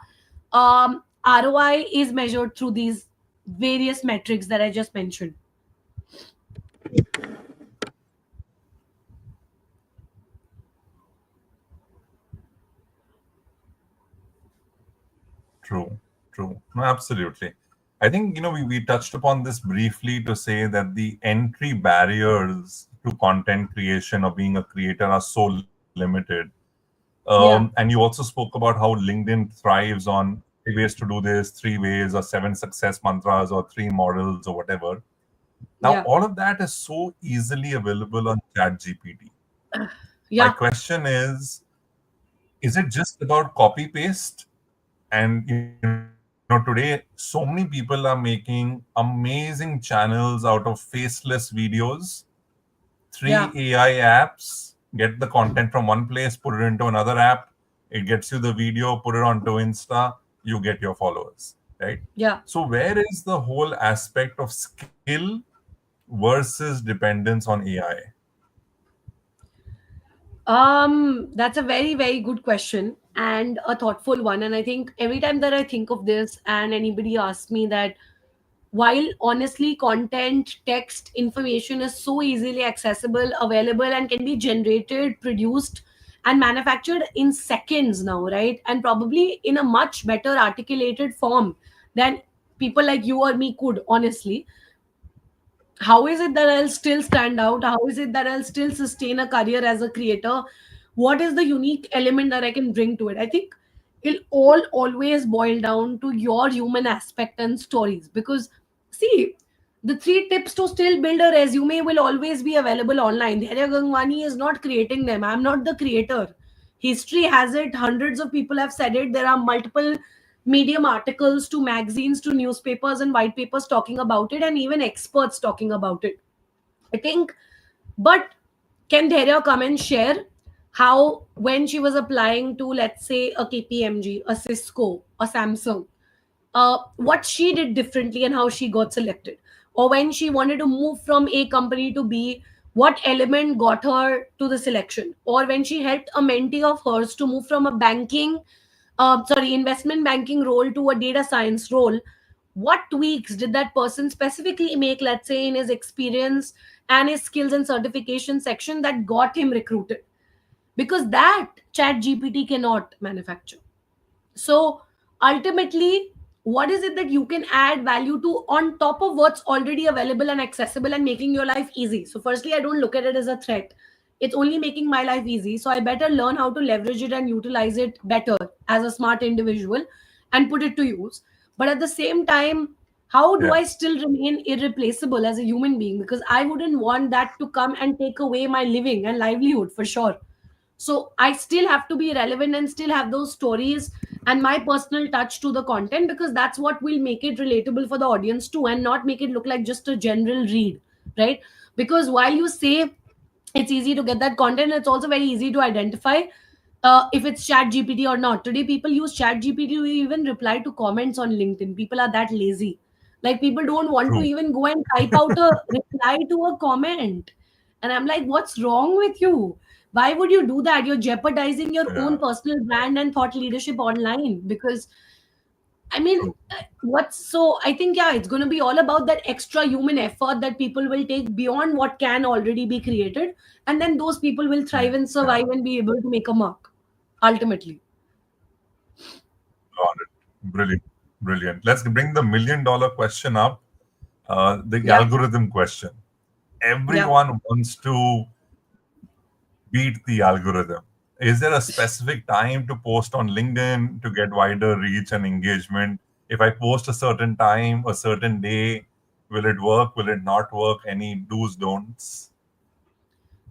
ROI is measured through these various metrics that I just mentioned. True, true. No, absolutely. I think, we touched upon this briefly to say that the entry barriers to content creation or being a creator are so limited. And Yeah, you also spoke about how LinkedIn thrives on three ways to do this, three ways, or seven success mantras, or three models, or whatever. Now, yeah, all of that is so easily available on ChatGPT. My yeah, question is it just about copy paste? And today so many people are making amazing channels out of faceless videos, three yeah, AI apps, get the content from one place, put it into another app, it gets you the video, put it onto Insta, you get your followers, right? yeah. So where is the whole aspect of skill versus dependence on AI? That's a very, very good question and a thoughtful one. And I think every time that I think of this and anybody asks me that, while honestly content, text, information is so easily accessible, available, and can be generated, produced, and manufactured in seconds now, right? And probably in a much better articulated form than people like you or me could, honestly. How is it that I'll still stand out? How is it that I'll still sustain a career as a creator? What is the unique element that I can bring to it? I think it'll all always boil down to your human aspect and stories. Because see, the three tips to still build a resume will always be available online. Dharya Gangwani is not creating them. I'm not the creator. History has it, hundreds of people have said it. There are multiple medium articles to magazines to newspapers and white papers talking about it, and even experts talking about it, I think. But can Dharya come and share how, when she was applying to, let's say, a KPMG, a Cisco, a Samsung, what she did differently and how she got selected? Or when she wanted to move from A company to B, what element got her to the selection? Or when she helped a mentee of hers to move from a investment banking role to a data science role, what tweaks did that person specifically make, let's say, in his experience and his skills and certification section that got him recruited? Because that chat GPT cannot manufacture. So ultimately, what is it that you can add value to on top of what's already available and accessible and making your life easy? So firstly, I don't look at it as a threat. It's only making my life easy, so I better learn how to leverage it and utilize it better as a smart individual and put it to use. But at the same time, how do I Yeah, still remain irreplaceable as a human being? Because I wouldn't want that to come and take away my living and livelihood for sure. So I still have to be relevant and still have those stories and my personal touch to the content, because that's what will make it relatable for the audience too, and not make it look like just a general read, right? Because while you say it's easy to get that content, it's also very easy to identify if it's chat GPT or not. Today people use chat GPT to even reply to comments on LinkedIn. People are that lazy. Like, people don't want to true. even go and type out a reply to a comment. And I'm like, what's wrong with you? Why would you do that? You're jeopardizing your own Yeah, personal brand and thought leadership online. Because I mean, true. what's so? I think, yeah, it's going to be all about that extra human effort that people will take beyond what can already be created. And then those people will thrive and Yeah, survive and be able to make a mark ultimately. got it. Brilliant, brilliant. Let's bring the $1 million question up. The Yeah, algorithm question. yeah. Everyone wants to beat the algorithm. Is there a specific time to post on LinkedIn to get wider reach and engagement? If I post a certain time, a certain day, Will it work? Will it not work? Any do's, don'ts?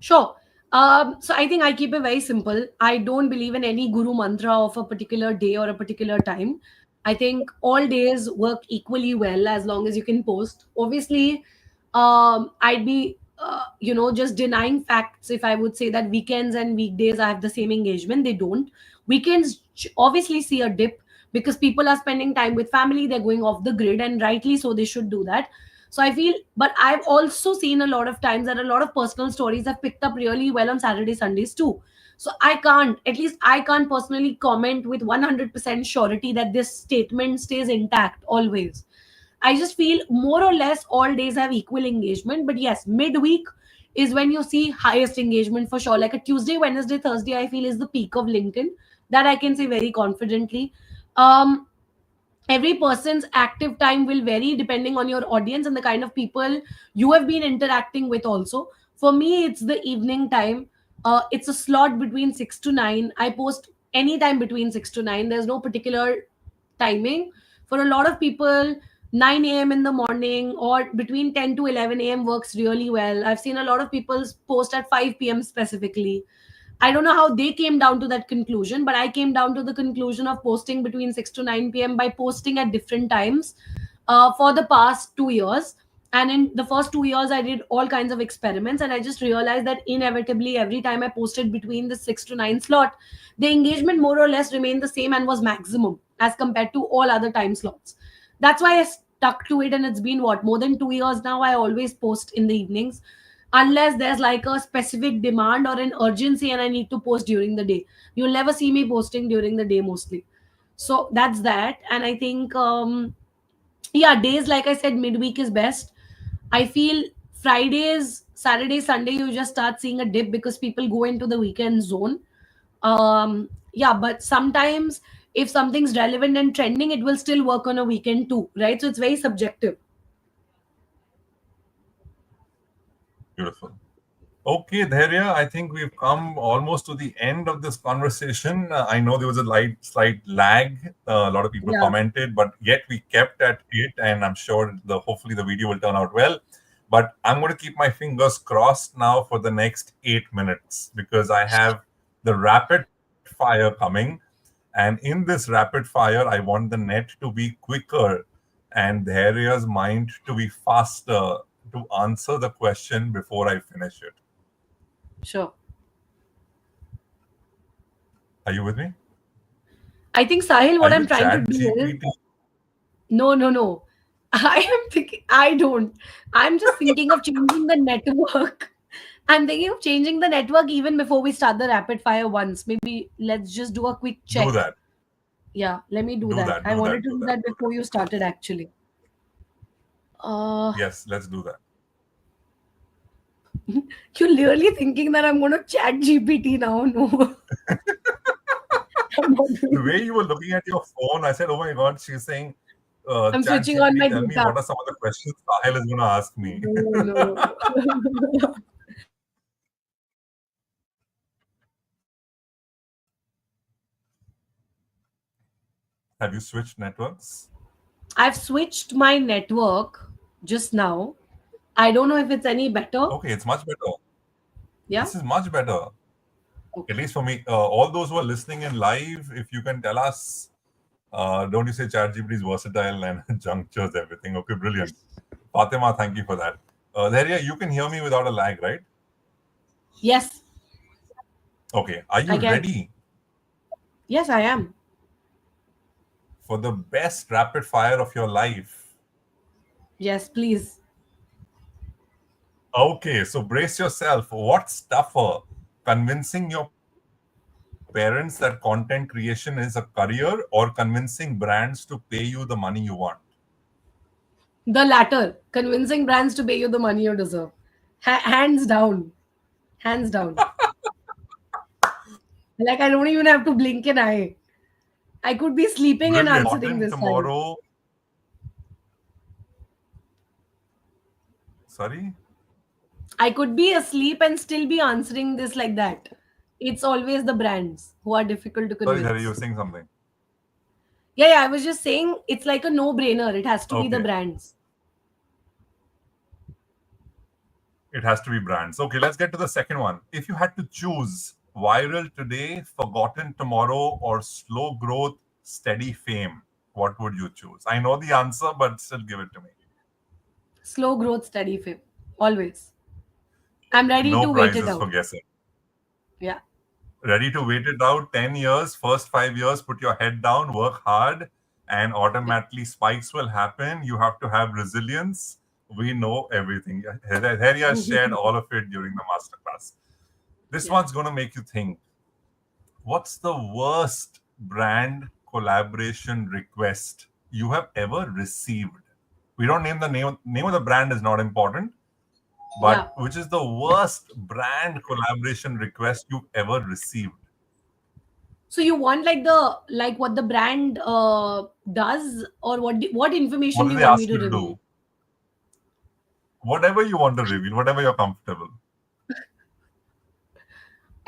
Sure. So I think I keep it very simple. I don't believe in any guru mantra of a particular day or a particular time. I think all days work equally well as long as you can post. Obviously, I'd be, just denying facts if I would say that weekends and weekdays I have the same engagement. They don't. Weekends obviously see a dip because people are spending time with family. They're going off the grid, and rightly so. They should do that. So I feel, but I've also seen a lot of times that a lot of personal stories have picked up really well on Saturday, Sundays too. So I can't, at least I can't personally comment with 100% surety that this statement stays intact always. I just feel more or less all days have equal engagement. But yes, midweek is when you see highest engagement for sure. Like a Tuesday, Wednesday, Thursday, I feel is the peak of LinkedIn. That I can say very confidently. Um, every person's active time will vary depending on your audience and the kind of people you have been interacting with also. For me, it's the evening time. It's a slot between 6 to 9. I post anytime between 6 to 9. There's no particular timing. For a lot of people, 9 a.m. in the morning or between 10 to 11 a.m. works really well. I've seen a lot of people post at 5 p.m. specifically. I don't know how they came down to that conclusion, but I came down to the conclusion of posting between 6 to 9 p.m. by posting at different times for the past 2 years. And in the first 2 years, I did all kinds of experiments, and I just realized that inevitably, every time I posted between the 6 to 9 slot, the engagement more or less remained the same and was maximum as compared to all other time slots. That's why I stuck to it, and it's been what, more than 2 years now. I always post in the evenings unless there's like a specific demand or an urgency and I need to post during the day. You'll never see me posting during the day mostly. So that's that. And I think yeah, days like I said, midweek is best. I feel Fridays, Saturday, Sunday, you just start seeing a dip because people go into the weekend zone. Yeah, but sometimes if something's relevant and trending, it will still work on a weekend too, right? So it's very subjective. Beautiful. Okay, Dharya, I think we've come almost to the end of this conversation. I know there was a slight lag. A lot of people Yeah, commented, but yet we kept at it, and I'm sure hopefully the video will turn out well. But I'm going to keep my fingers crossed now for the next 8 minutes because I have the rapid fire coming, and in this rapid fire, I want the net to be quicker and Dharya's mind to be faster to answer the question before I finish it. sure. Are you with me? I think, Sahil, Are what you I'm trying to Chat do is GPT? no, no, no. I am thinking, I don't. I'm just thinking of changing the network. I'm thinking of changing the network even before we start the rapid fire once. Maybe let's just do a quick Do check. that. Yeah, let me do Do that. that. I Do wanted that. to Do do that. that Do that. before you started actually. Uh, Yes, let's do that. you're literally thinking that I'm going to chat GPT now. No, I'm not The doing way it. you were looking at your phone, I said, "Oh my God!" She's saying, I'm "Chat switching on GPT, my tell me data. what are some of the questions Sahil is going to ask me." No, no, no. Have you switched networks? I've switched my network just now. I don't know if it's any better. Okay, it's much better. Yeah. This is much better, at Okay. least for me. All those who are listening in live, if you can tell us, don't you say ChatGPT is versatile and junctures everything? Okay, brilliant. Fatima, thank you for that. Daria, you can hear me without a lag, right? Yes, Okay, are I you can. ready Yes, I am. for the best rapid fire of your life? Yes, please. Okay, so brace yourself. What's tougher, convincing your parents that content creation is a career or convincing brands to pay you the money you want? The latter, convincing brands to pay you the money you deserve. Hands down. Hands down. Like, I don't even have to blink an eye. I could be sleeping and Brilliant. answering Important this time. tomorrow. Sorry? I could be asleep and still be answering this like that. It's always the brands who are difficult to Sorry, Dhari, you were convince. saying something. Yeah, yeah, I was just saying it's like a no brainer. It has to be the Okay. brands. It has to be brands. Okay, let's get to the second one. If you had to choose viral today, forgotten tomorrow, or slow growth, steady fame, what would you choose? I know the answer, but still give it to me. Slow growth, steady fame. Always. I'm ready No to wait it prizes out. for guessing. Yeah. Ready to wait it out 10 years, first 5 years, put your head down, work hard, and Yeah. automatically spikes will happen. You have to have resilience. We know everything. Heria shared all of it during the masterclass. This Yeah. one's going to make you think. What's the worst brand collaboration request you have ever received? We don't name the name of the brand is not important, Yeah. but which is the worst brand collaboration request you've ever received? So you want like what the brand does, or what information What do do you they want me ask to you to reveal? do? Whatever you want to reveal, whatever you're comfortable.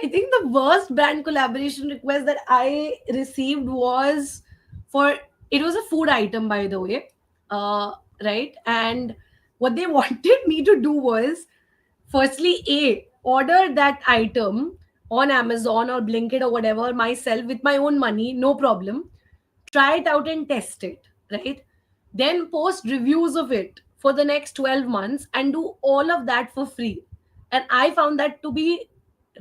I think the worst brand collaboration request that I received was for it was a food item, by the way. Uh, right? And what they wanted me to do was firstly, A, order that item on Amazon or Blinkit or whatever myself with my own money, no problem. Try it out and test it, right? Then post reviews of it for the next 12 months and do all of that for free. And I found that to be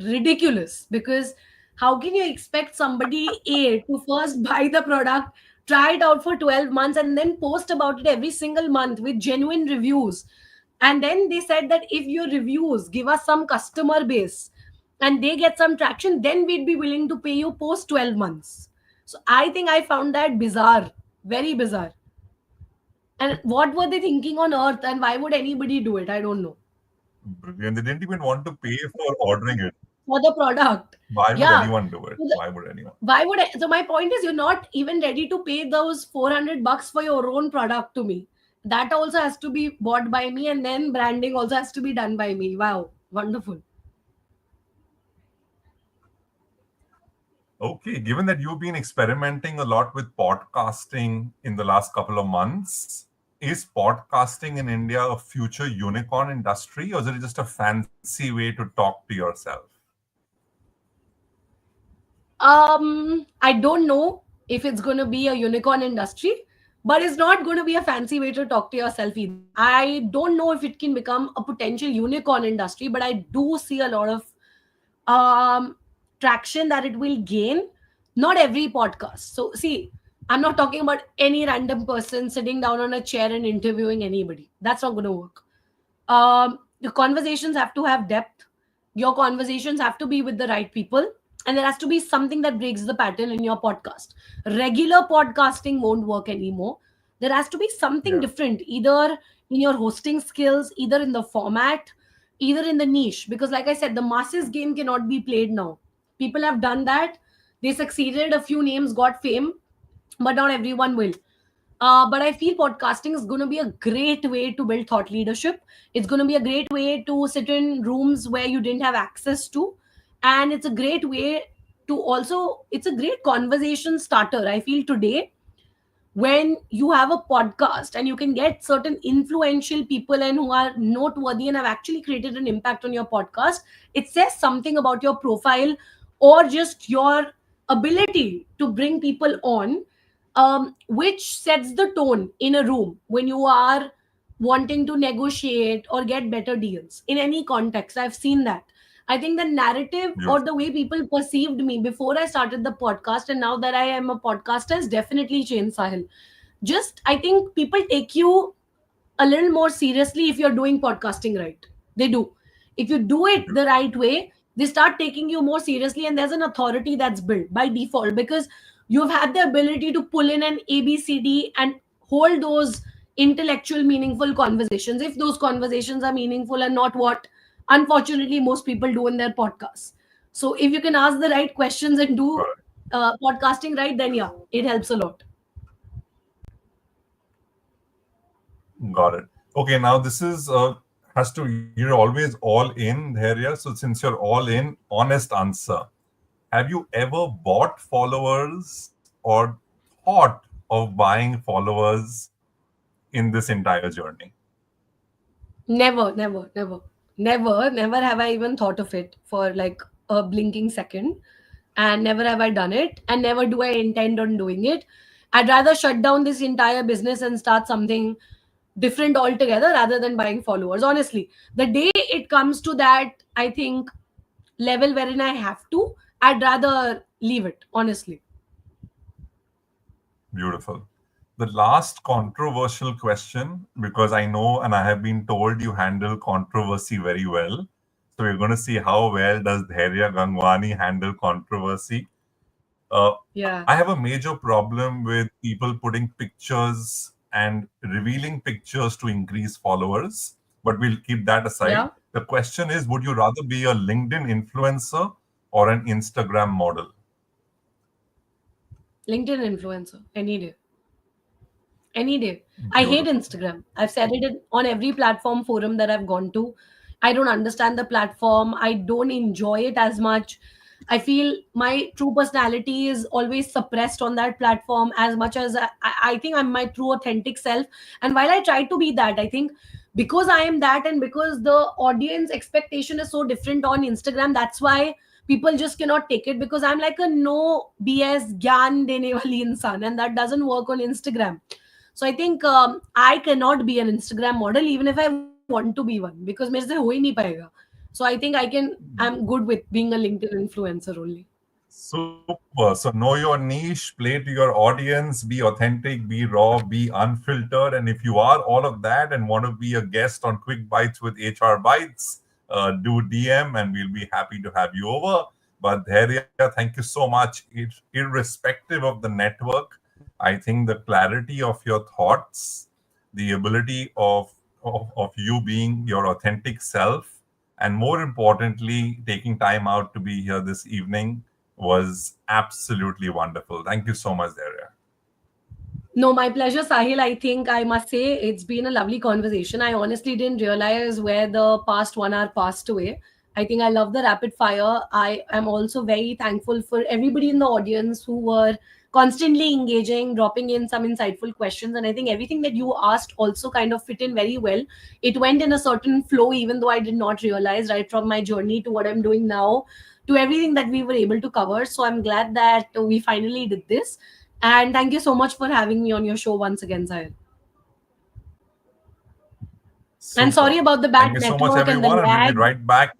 ridiculous, because how can you expect somebody A to first buy the product, try it out for 12 months, and then post about it every single month with genuine reviews? And then they said that if your reviews give us some customer base and they get some traction, then we'd be willing to pay you post 12 months. So I think I found that bizarre, very bizarre. And what were they thinking on earth, and why would anybody do it? I don't know. Brilliant. They didn't even want to pay for ordering it. For the product. Why would Yeah. anyone do it? So Why would anyone? so my point is, you're not even ready to pay those 400 bucks for your own product to me. That also has to be bought by me, and then branding also has to be done by me. Wow, wonderful. Okay, given that you've been experimenting a lot with podcasting in the last couple of months, is podcasting in India a future unicorn industry, or is it just a fancy way to talk to yourself? I don't know if it's going to be a unicorn industry, but it's not going to be a fancy way to talk to yourself either. I don't know if it can become a potential unicorn industry, but I do see a lot of um traction that it will gain. Not every podcast. So see, I'm not talking about any random person sitting down on a chair and interviewing anybody. That's not going to work. The conversations have to have depth. Your conversations have to be with the right people, and there has to be something that breaks the pattern in your podcast. Regular podcasting won't work anymore. There has to be something Yeah. different, either in your hosting skills, either in the format, either in the niche. Because like I said, the masses game cannot be played now. People have done that. They succeeded, a few names got fame, but not everyone will. But I feel podcasting is going to be a great way to build thought leadership. It's going to be a great way to sit in rooms where you didn't have access to. And it's a great way to also, it's a great conversation starter. I feel today, when you have a podcast and you can get certain influential people and who are noteworthy and have actually created an impact on your podcast, it says something about your profile or just your ability to bring people on, which sets the tone in a room when you are wanting to negotiate or get better deals in any context. I've seen that. I think the narrative or the Beautiful. way people perceived me before I started the podcast and now that I am a podcaster has definitely changed, Sahil. Just, I think people take you a little more seriously if you're doing podcasting right. They do. If you do it the right way, they start taking you more seriously, and there's an authority that's built by default because you've had the ability to pull in an ABCD and hold those intellectual, meaningful conversations. If those conversations are meaningful and not what, unfortunately, most people do in their podcasts. So, if you can ask the right questions and do Got podcasting right, then yeah, it helps a lot. Got it. Okay, now this is has to you're always all in there, yeah. So since you're all in, honest answer. Have you ever bought followers or thought of buying followers in this entire journey? Never, never, never, Never have I even thought of it for like a blinking second. And never have I done it. And never do I intend on doing it. I'd rather shut down this entire business and start something different altogether rather than buying followers. Honestly, the day it comes to that, I think, level wherein I have to, I'd rather leave it, honestly. Beautiful. The last controversial question, because I know and I have been told you handle controversy very well. So we're going to see how well does Dhairya Gangwani handle controversy. Uh, Yeah. I have a major problem with people putting pictures and revealing pictures to increase followers, but we'll keep that aside. Yeah. The question is, would you rather be a LinkedIn influencer or an Instagram model? LinkedIn influencer. Any day. Any day. I hate Beautiful. Instagram. I've said it on every platform forum that I've gone to. I don't understand the platform. I don't enjoy it as much. I feel my true personality is always suppressed on that platform as much as I think I'm my true authentic self. And while I try to be that, I think because I am that and because the audience expectation is so different on Instagram, that's why people just cannot take it because I'm like a no BS gyan dene wali insan and that doesn't work on Instagram. So I think I cannot be an Instagram model even if I want to be one because मेरे से हो ही नहीं पाएगा. So I think I'm good with being a LinkedIn influencer only. Super. So know your niche, play to your audience, be authentic, be raw, be unfiltered. And if you are all of that and want to be a guest on Quick Bites with HR Bites, do DM and we'll be happy to have you over. But Dhairya, thank you so much. Irrespective of the network, I think the clarity of your thoughts, the ability of you being your authentic self, and more importantly, taking time out to be here this evening was absolutely wonderful. Thank you so much, Daria. No, my pleasure, Sahil. I think I must say it's been a lovely conversation. I honestly didn't realize where the past 1 hour passed away. I think I love the rapid fire. I am also very thankful for everybody in the audience who were constantly engaging, dropping in some insightful questions. And I think everything that you asked also kind of fit in very well. It went in a certain flow, even though I did not realize, right from my journey to what I'm doing now to everything that we were able to cover. So I'm glad that we finally did this. And thank you so much for having me on your show once again, Sahil. And sorry Super. about the bad Thank you so much, network and the everyone. And we'll be lag. right back.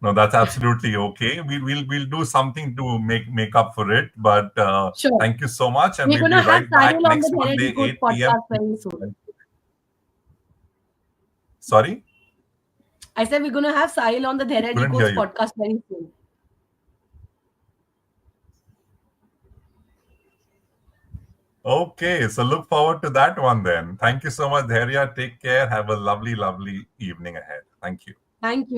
No, that's absolutely okay. We'll do something to make up for it. But Sure. thank you so much, and We're we'll going be to have right back Sahil on the next Monday, Therapy Coach 8 p.m. podcast very soon. Sorry, I said we're going to have Sahil on the Therapy couldn't hear Coach you. podcast very soon. Okay, so look forward to that one then. Thank you so much, Dhairya. Take care. Have a lovely, lovely evening ahead. Thank you. Thank you.